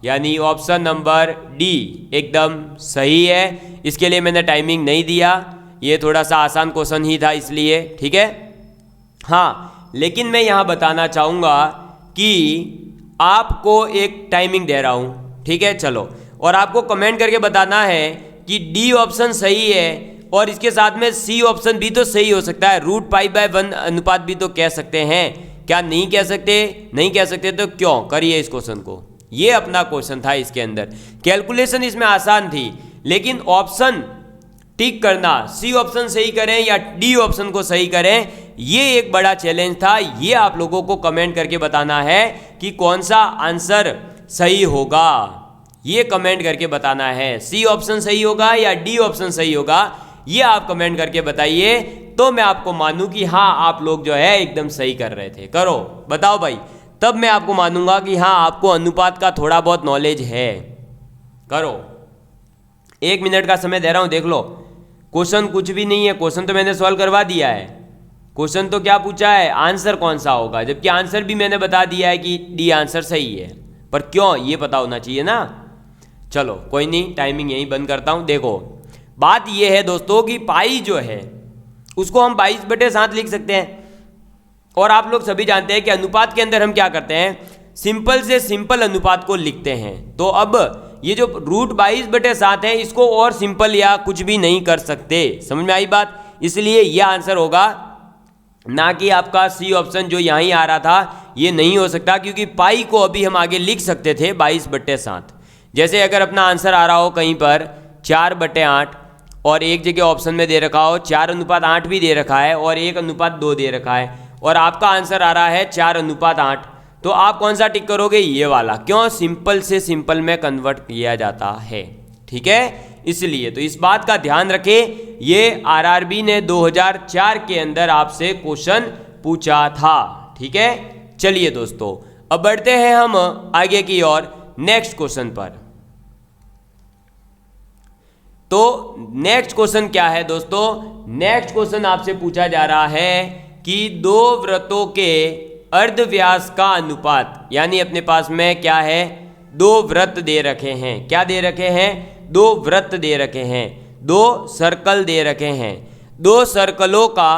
[SPEAKER 1] यानी ऑप्शन नंबर डी एकदम सही है। इसके लिए मैंने टाइमिंग नहीं दिया, ये थोड़ा सा आसान क्वेश्चन ही था इसलिए, ठीक है। हाँ, लेकिन मैं यहाँ बताना चाहूँगा कि आपको एक टाइमिंग दे रहा हूँ, ठीक है। चलो, और आपको कमेंट करके बताना है कि डी ऑप्शन सही है और इसके साथ में सी ऑप्शन भी तो सही हो सकता है, √π/1 अनुपात भी तो कह सकते हैं, क्या नहीं कह सकते, नहीं कह सकते तो क्यों, करिए इस क्वेश्चन को। ये अपना क्वेश्चन था, इसके अंदर कैलकुलेशन इसमें आसान थी, लेकिन ऑप्शन टिक करना, सी ऑप्शन सही करें या डी ऑप्शन को सही करें, ये एक बड़ा चैलेंज था। ये आप लोगों को कमेंट करके बताना है कि कौन सा आंसर सही होगा, ये कमेंट करके बताना है। सी ऑप्शन सही होगा या डी ऑप्शन सही होगा, ये आप कमेंट करके बताइए, तो मैं आपको मानूं कि हाँ आप लोग जो है एकदम सही कर रहे थे। करो, बताओ भाई, तब मैं आपको मानूंगा कि हाँ आपको अनुपात का थोड़ा बहुत नॉलेज है। करो, 1 मिनट का समय दे रहा हूं, देख लो। क्वेश्चन कुछ भी नहीं है, क्वेश्चन तो मैंने सॉल्व करवा दिया है। क्वेश्चन तो क्या पूछा है, आंसर कौन सा होगा, जबकि आंसर भी मैंने बता दिया है कि डी आंसर सही है, पर क्यों ये पता होना चाहिए ना। चलो कोई नहीं, टाइमिंग यहीं बंद करता हूं। देखो, बात ये है दोस्तों कि पाई जो है उसको हम 22/7 लिख सकते हैं, और आप लोग सभी जानते हैं कि अनुपात के अंदर हम क्या करते हैं, सिंपल से सिंपल अनुपात को लिखते हैं। तो अब ये जो √22/7 है इसको और सिंपल या कुछ भी नहीं कर सकते, समझ में आई बात। इसलिए यह आंसर होगा, ना कि आपका सी ऑप्शन जो यहाँ ही आ रहा था, ये नहीं हो सकता, क्योंकि पाई को अभी हम आगे लिख सकते थे 22/7। जैसे अगर अपना आंसर आ रहा हो कहीं पर 4/8 और एक जगह ऑप्शन में दे रखा हो 4:8 भी दे रखा है और 1:2 दे रखा है, और आपका आंसर आ रहा है 4:8, तो आप कौन सा टिक करोगे? ये वाला। क्यों? सिंपल से सिंपल में कन्वर्ट किया जाता है, ठीक है, इसलिए। तो इस बात का ध्यान रखें, ये आरआरबी ने 2004 के अंदर आपसे क्वेश्चन पूछा था, ठीक है। चलिए दोस्तों, अब बढ़ते हैं हम आगे की ओर नेक्स्ट क्वेश्चन पर। तो नेक्स्ट क्वेश्चन क्या है दोस्तों? नेक्स्ट क्वेश्चन आपसे पूछा जा रहा है कि दो वृत्तों के अर्धव्यास का अनुपात, यानी अपने पास में क्या है, दो वृत्त दे रखे हैं। क्या दे रखे हैं? दो वृत्त दे रखे हैं, दो सर्कल दे रखे हैं। दो सर्कलों का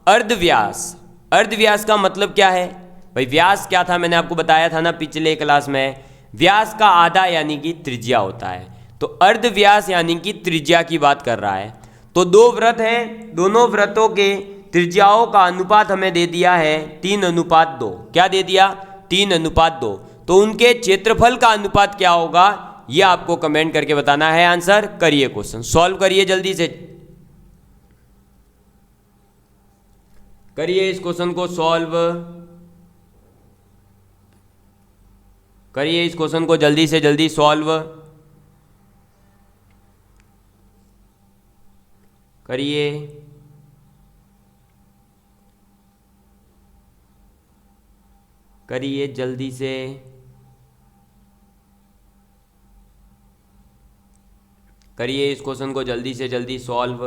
[SPEAKER 1] अर्धव्यास, अर्धव्यास का मतलब क्या है भाई? व्यास क्या था, मैंने आपको बताया था ना पिछले क्लास में, व्यास का आधा यानी कि त्रिज्या होता है। तो अर्धव्यास यानी कि त्रिज्या की बात कर रहा है। तो दो वृत्त हैं, दोनों वृत्तों के त्रिज्याओं का अनुपात हमें दे दिया है 3:2। क्या दे दिया? 3:2। तो उनके क्षेत्रफल का अनुपात क्या होगा, ये आपको कमेंट करके बताना है। आंसर करिए, क्वेश्चन सॉल्व करिए, जल्दी से करिए इस क्वेश्चन को सॉल्व करिए, इस क्वेश्चन को जल्दी से जल्दी सॉल्व करिए। करिए जल्दी से, करिए इस क्वेश्चन को जल्दी से जल्दी सॉल्व।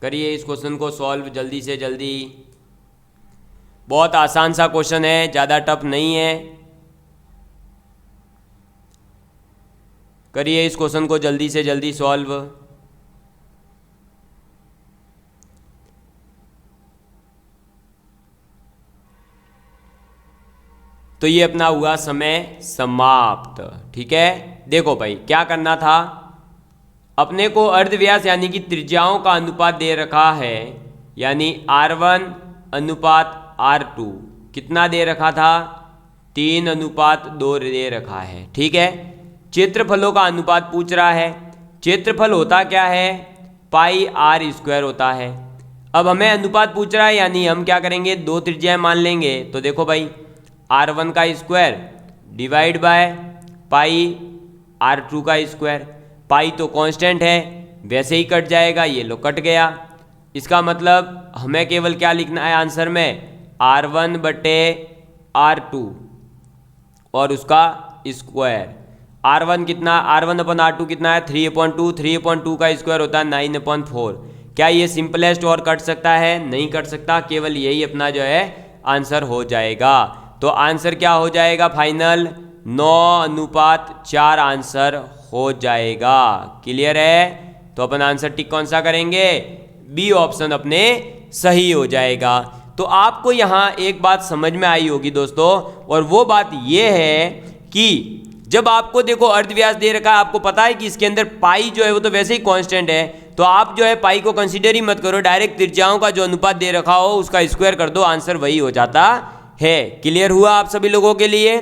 [SPEAKER 1] करिए इस क्वेश्चन को सॉल्व जल्दी से जल्दी। बहुत आसान सा क्वेश्चन है, ज़्यादा टफ नहीं है। करिए इस क्वेश्चन को जल्दी से जल्दी सॉल्व। तो ये अपना हुआ समय समाप्त, ठीक है। देखो भाई क्या करना था, अपने को अर्धव्यास यानी कि त्रिज्याओं का अनुपात दे रखा है, यानी R1:R2 कितना दे रखा था? 3:2 दे रखा है, ठीक है। क्षेत्रफलों का अनुपात पूछ रहा है। क्षेत्रफल होता क्या है? πr² होता है। अब हमें अनुपात पूछ रहा है, यानी हम क्या करेंगे, दो त्रिज्याएं मान लेंगे। तो देखो भाई R1 का स्क्वायर डिवाइड बाय πr2 का स्क्वायर। पाई तो कांस्टेंट है, वैसे ही कट जाएगा, ये लो कट गया। इसका मतलब हमें केवल क्या लिखना है आंसर में, R1/R2 और उसका स्क्वायर। R1 कितना, R1/R2 कितना है? 3/2। 3/2 का स्क्वायर होता है 9/4। क्या ये सिंपलेस्ट और कट सकता है? नहीं कट सकता, केवल यही अपना जो है आंसर हो जाएगा। तो आंसर क्या हो जाएगा फाइनल? 9:4 आंसर हो जाएगा। क्लियर है? तो अपन आंसर टिक कौन सा करेंगे? बी ऑप्शन अपने सही हो जाएगा। तो आपको यहाँ एक बात समझ में आई होगी दोस्तों, और वो बात ये है कि जब आपको देखो अर्धव्यास दे रखा है, आपको पता है कि इसके अंदर पाई जो है वो तो वैसे ही कांस्टेंट है, तो आप जो है पाई को कंसीडर ही मत करो, डायरेक्ट त्रिज्याओं का जो अनुपात दे रखा हो उसका स्क्वायर कर दो, आंसर वही हो जाता है। क्लियर हुआ आप सभी लोगों के लिए?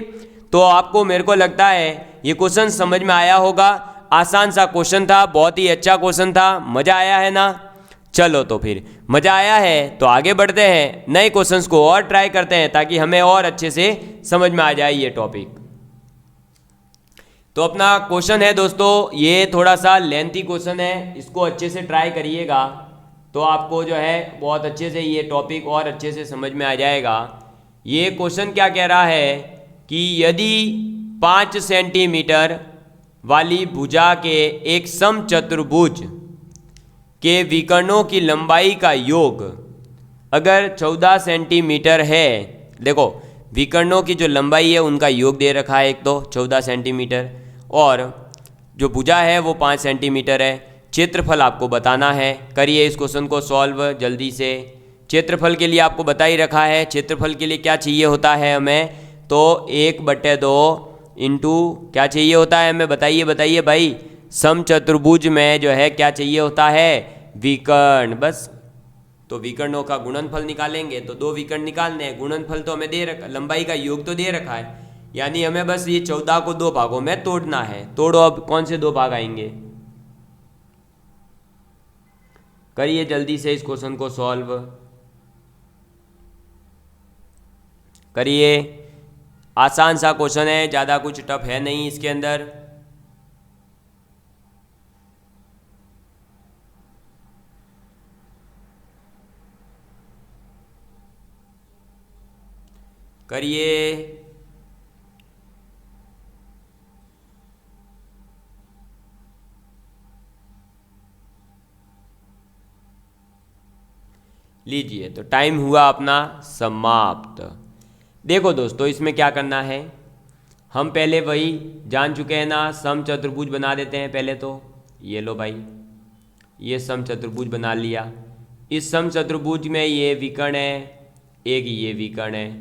[SPEAKER 1] तो आपको, मेरे को लगता है ये क्वेश्चन समझ में आया होगा। आसान सा क्वेश्चन था, बहुत ही अच्छा क्वेश्चन था, मज़ा आया है ना? चलो तो फिर मज़ा आया है तो आगे बढ़ते हैं, नए क्वेश्चंस को और ट्राई करते हैं ताकि हमें और अच्छे से समझ में आ जाए ये टॉपिक। तो अपना क्वेश्चन है दोस्तों, ये थोड़ा सा लेंथी क्वेश्चन है, इसको अच्छे से ट्राई करिएगा तो आपको जो है बहुत अच्छे से ये टॉपिक और अच्छे से समझ में आ जाएगा। ये क्वेश्चन क्या कह रहा है कि यदि 5 सेंटीमीटर वाली भुजा के एक समचतुर्भुज के विकर्णों की लंबाई का योग अगर 14 सेंटीमीटर है, देखो विकर्णों की जो लंबाई है उनका योग दे रखा है, एक तो 14 सेंटीमीटर और जो भुजा है वो 5 सेंटीमीटर है। क्षेत्रफल आपको बताना है। करिए इस क्वेश्चन को सॉल्व जल्दी से। क्षेत्रफल के लिए आपको बता ही रखा है, क्षेत्रफल के लिए क्या चाहिए होता है हमें, तो 1/2 इंटू क्या चाहिए होता है हमें, बताइए बताइए भाई, समचतुर्भुज में जो है क्या चाहिए होता है, विकर्ण, बस। तो विकर्णों का गुणनफल निकालेंगे तो 2 विकर्ण निकालने हैं। गुणनफल तो हमें दे रखा, लंबाई का योग तो दे रखा है, यानी हमें बस ये 14 को 2 भागों में तोड़ना है। तोड़ो, अब कौन से 2 भाग आएंगे, करिए जल्दी से इस क्वेश्चन को सॉल्व करिए। आसान सा क्वेश्चन है, ज़्यादा कुछ टफ है नहीं इसके अंदर। करिए। लीजिए, तो टाइम हुआ अपना समाप्त। देखो दोस्तों, इसमें क्या करना है, हम पहले वही जान चुके हैं ना, समचतुर्भुज बना देते हैं पहले। तो ये लो भाई, ये समचतुर्भुज बना लिया। इस समचतुर्भुज में ये विकर्ण है, एक ये विकर्ण है,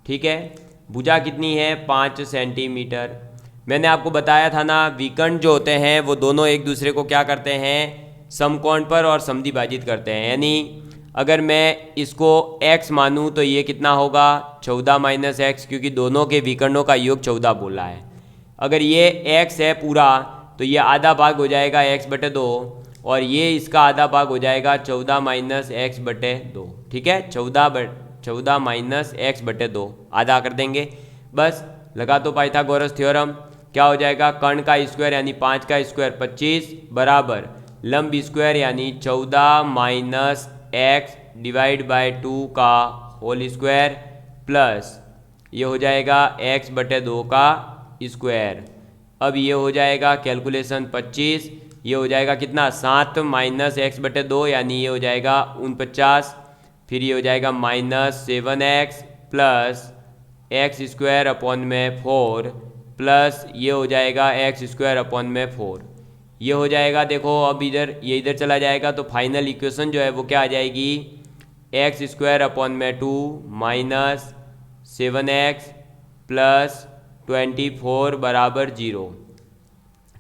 [SPEAKER 1] ठीक है। भुजा कितनी है, 5 सेंटीमीटर। मैंने आपको बताया था ना, विकर्ण जो होते हैं वो दोनों एक दूसरे को क्या करते हैं, समकोण पर और समद्विभाजित करते हैं। यानी अगर मैं इसको x मानूँ तो ये कितना होगा, 14 माइनस एक्स, क्योंकि दोनों के विकर्णों का योग 14 बोला है। अगर ये x है पूरा तो ये आधा भाग हो जाएगा x/2, और ये इसका आधा भाग हो जाएगा 14 माइनस x/2, ठीक है। 14 माइनस x/2 आधा कर देंगे, बस। लगा तो पाइथागोरस थ्योरम, क्या हो जाएगा, कर्ण का स्क्वायर यानी 5 का स्क्वायर 25 बराबर लंब स्क्वायर यानी 14 माइनस x डिवाइड बाय 2 का होल स्क्वायर प्लस ये हो जाएगा x/2 का स्क्वायर। अब ये हो जाएगा कैलकुलेशन 25, ये हो जाएगा कितना, 7 माइनस x/2 यानी ये हो जाएगा 49, फिर ये हो जाएगा minus 7x plus x square upon में 4 प्लस ये हो जाएगा एक्स स्क्वायर अपॉन में 4, ये हो जाएगा। देखो अब इधर ये इधर चला जाएगा तो फाइनल इक्वेशन जो है वो क्या आ जाएगी, एक्स स्क्वायर अपॉन में 2 माइनस 7x प्लस 24 बराबर 0।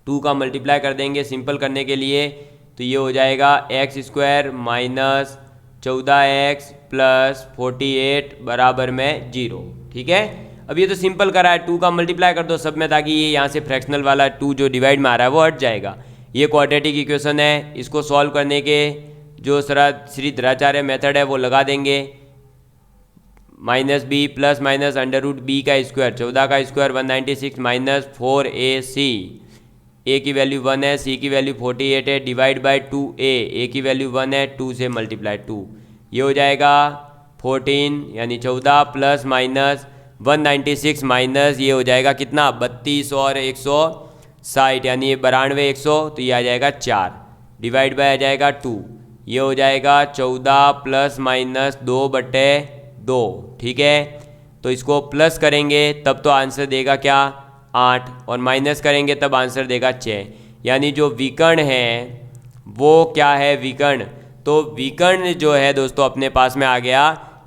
[SPEAKER 1] 2 का मल्टीप्लाई कर देंगे सिंपल करने के लिए, तो ये हो जाएगा x square minus 14x plus 48 बराबर में 0, ठीक है। अब ये तो सिंपल करा है, 2 का मल्टीप्लाई कर दो सब में, ताकि ये यहाँ से फ्रैक्शनल वाला 2 जो डिवाइड में आ रहा है वो हट जाएगा। ये क्वाड्रेटिक इक्वेशन है, इसको सॉल्व करने के जो श्रीधराचार्य मेथड है वो लगा देंगे। Minus B plus minus under root B का स्क्वायर, 14 का स्क्वायर 196 माइनस 4ac, ए की वैल्यू 1 है, सी की वैल्यू 48 है, डिवाइड बाई 2a, ए की वैल्यू 1 है, 2 से मल्टीप्लाई 2, ये हो जाएगा 14 यानी 14 प्लस माइनस 196 माइनस ये हो जाएगा कितना, 32 और 160 यानी ये 92 100, तो ये आ जाएगा 4 डिवाइड बाय आ जाएगा 2, ये हो जाएगा 14 प्लस माइनस 2/2, ठीक है। तो इसको प्लस करेंगे तब तो आंसर देगा क्या, 8, और माइनस करेंगे तब आंसर देगा 6। यानी जो विकर्ण है वो क्या है, विकर्ण। तो विकर्ण जो है दोस्तों अपने पास में आ गया,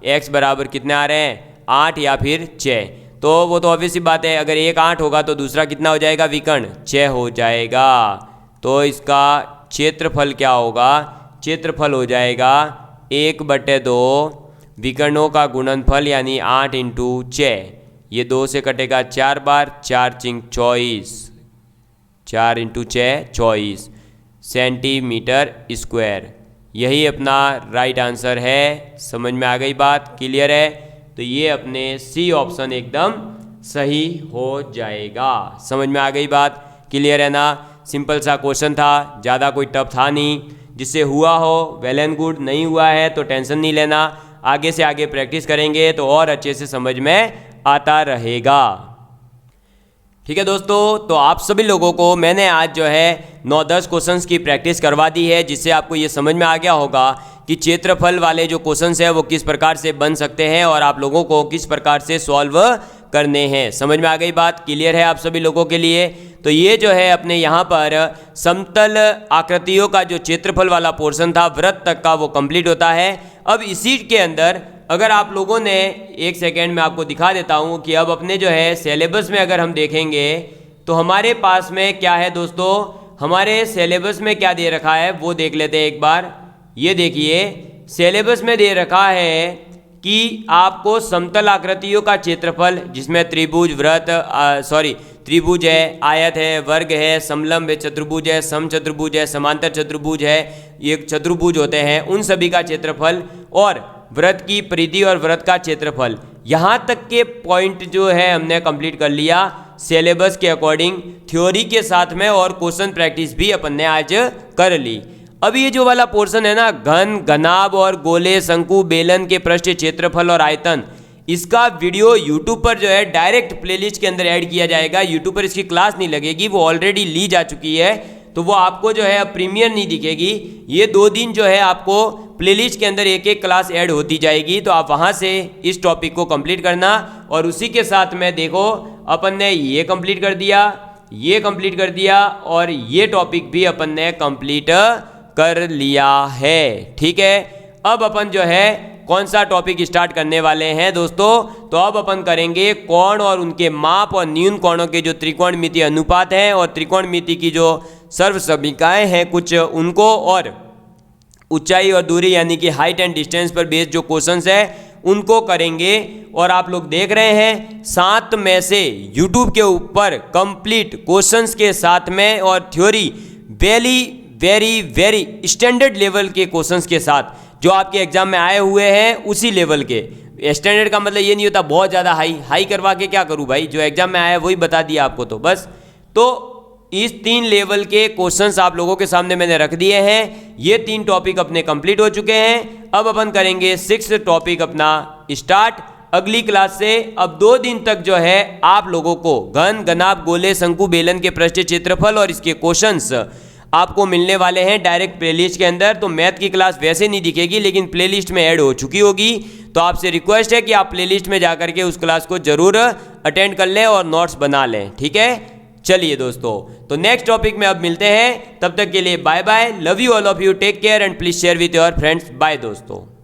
[SPEAKER 1] x बराबर कितने आ रहे हैं, 8 या फिर 6। तो वो तो ऑब्वियस सी बात है, अगर एक 8 होगा तो दूसरा कितना हो जाएगा, विकर्ण 6 हो जाएगा। तो इसका क्षेत्रफल क्या होगा, क्षेत्रफल हो जाएगा 1/2 विकर्णों का गुणनफल यानी 8 × 6, ये 2 से कटेगा 4 बार, 4 × 24, 4 × 6 24 सेंटीमीटर स्क्वायर। यही अपना राइट आंसर है। समझ में आ गई बात, क्लियर है। तो ये अपने सी ऑप्शन एकदम सही हो जाएगा। समझ में आ गई बात, क्लियर है ना। सिंपल सा क्वेश्चन था, ज़्यादा कोई टफ था नहीं। जिससे हुआ हो वेल एंड गुड, नहीं हुआ है तो टेंशन नहीं लेना, आगे से आगे प्रैक्टिस करेंगे तो और अच्छे से समझ में आता रहेगा। ठीक है दोस्तों, तो आप सभी लोगों को मैंने आज जो है 9-10 क्वेश्चंस की प्रैक्टिस करवा दी है, जिससे आपको ये समझ में आ गया होगा कि क्षेत्रफल वाले जो क्वेश्चंस हैं वो किस प्रकार से बन सकते हैं और आप लोगों को किस प्रकार से सॉल्व करने हैं। समझ में आ गई बात, क्लियर है आप सभी लोगों के लिए। तो ये जो है अपने यहाँ पर समतल आकृतियों का जो क्षेत्रफल वाला पोर्शन था वृत्त तक का, वो कंप्लीट होता है। अब इसी के अंदर अगर आप लोगों ने, एक सेकेंड में आपको दिखा देता हूँ कि अब अपने जो है सिलेबस में अगर हम देखेंगे तो हमारे पास में क्या है दोस्तों, हमारे सिलेबस में क्या दे रखा है वो देख लेते हैं एक बार। ये देखिए सिलेबस में दे रखा है कि आपको समतल आकृतियों का क्षेत्रफल, जिसमें त्रिभुज, त्रिभुज है, आयत है, वर्ग है, समलंब है, चतुर्भुज है, समचतुर्भुज है, समांतर चतुर्भुज है, ये चतुर्भुज होते हैं, उन सभी का क्षेत्रफल, और वृत्त की परिधि और वृत्त का क्षेत्रफल। यहाँ तक के पॉइंट जो है हमने कंप्लीट कर लिया सिलेबस के अकॉर्डिंग, थ्योरी के साथ में, और क्वेश्चन प्रैक्टिस भी अपन ने आज कर ली। अब ये जो वाला पोर्शन है ना, घन, घनाभ और गोले, शंकु, बेलन के पृष्ठ क्षेत्रफल और आयतन, इसका वीडियो YouTube पर जो है डायरेक्ट प्लेलिस्ट के अंदर ऐड किया जाएगा। YouTube पर इसकी क्लास नहीं लगेगी, वो ऑलरेडी ली जा चुकी है, तो वो आपको जो है अब प्रीमियर नहीं दिखेगी। ये 2 दिन जो है आपको प्लेलिस्ट के अंदर एक एक क्लास ऐड होती जाएगी, तो आप वहाँ से इस टॉपिक को कंप्लीट करना। और उसी के साथ में देखो अपन ने ये कंप्लीट कर दिया, ये कंप्लीट कर दिया, और ये टॉपिक भी अपन ने कंप्लीट कर लिया है। ठीक है, अब अपन जो है कौन सा टॉपिक स्टार्ट करने वाले हैं दोस्तों, तो अब अपन करेंगे कोण और उनके माप और न्यून कोणों के जो त्रिकोणमितीय अनुपात हैं और त्रिकोणमिति की जो सर्व समीकरण हैं कुछ उनको, और ऊंचाई और दूरी यानी कि हाइट एंड डिस्टेंस पर बेस्ड जो क्वेश्चंस है उनको करेंगे। और आप लोग देख रहे हैं 7 में से यूट्यूब के ऊपर कंप्लीट क्वेश्चंस के साथ में और थ्योरी वेरी स्टैंडर्ड लेवल के क्वेश्चंस के साथ जो आपके एग्जाम में आए हुए हैं, उसी लेवल के। स्टैंडर्ड का मतलब ये नहीं होता बहुत ज़्यादा हाई करवा के क्या करूँ भाई, जो एग्जाम में आया है वही बता दिया आपको, तो बस। तो इस 3 लेवल के क्वेश्चंस आप लोगों के सामने मैंने रख दिए हैं। ये 3 टॉपिक अपने कंप्लीट हो चुके हैं। अब अपन करेंगे 6th टॉपिक अपना स्टार्ट अगली क्लास से। अब 2 दिन तक जो है आप लोगों को घन, घनाभ, गोले, शंकु, बेलन के पृष्ठ क्षेत्रफल और इसके क्वेश्चंस आपको मिलने वाले हैं डायरेक्ट प्लेलिस्ट के अंदर। तो मैथ की क्लास वैसे नहीं दिखेगी, लेकिन प्लेलिस्ट में ऐड हो चुकी होगी। तो आपसे रिक्वेस्ट है कि आप प्लेलिस्ट में जाकर के उस क्लास को जरूर अटेंड कर लें और नोट्स बना लें। ठीक है, चलिए दोस्तों, तो नेक्स्ट टॉपिक में अब मिलते हैं। तब तक के लिए bye bye, love you all of you, take care and please share with your friends. Bye दोस्तों।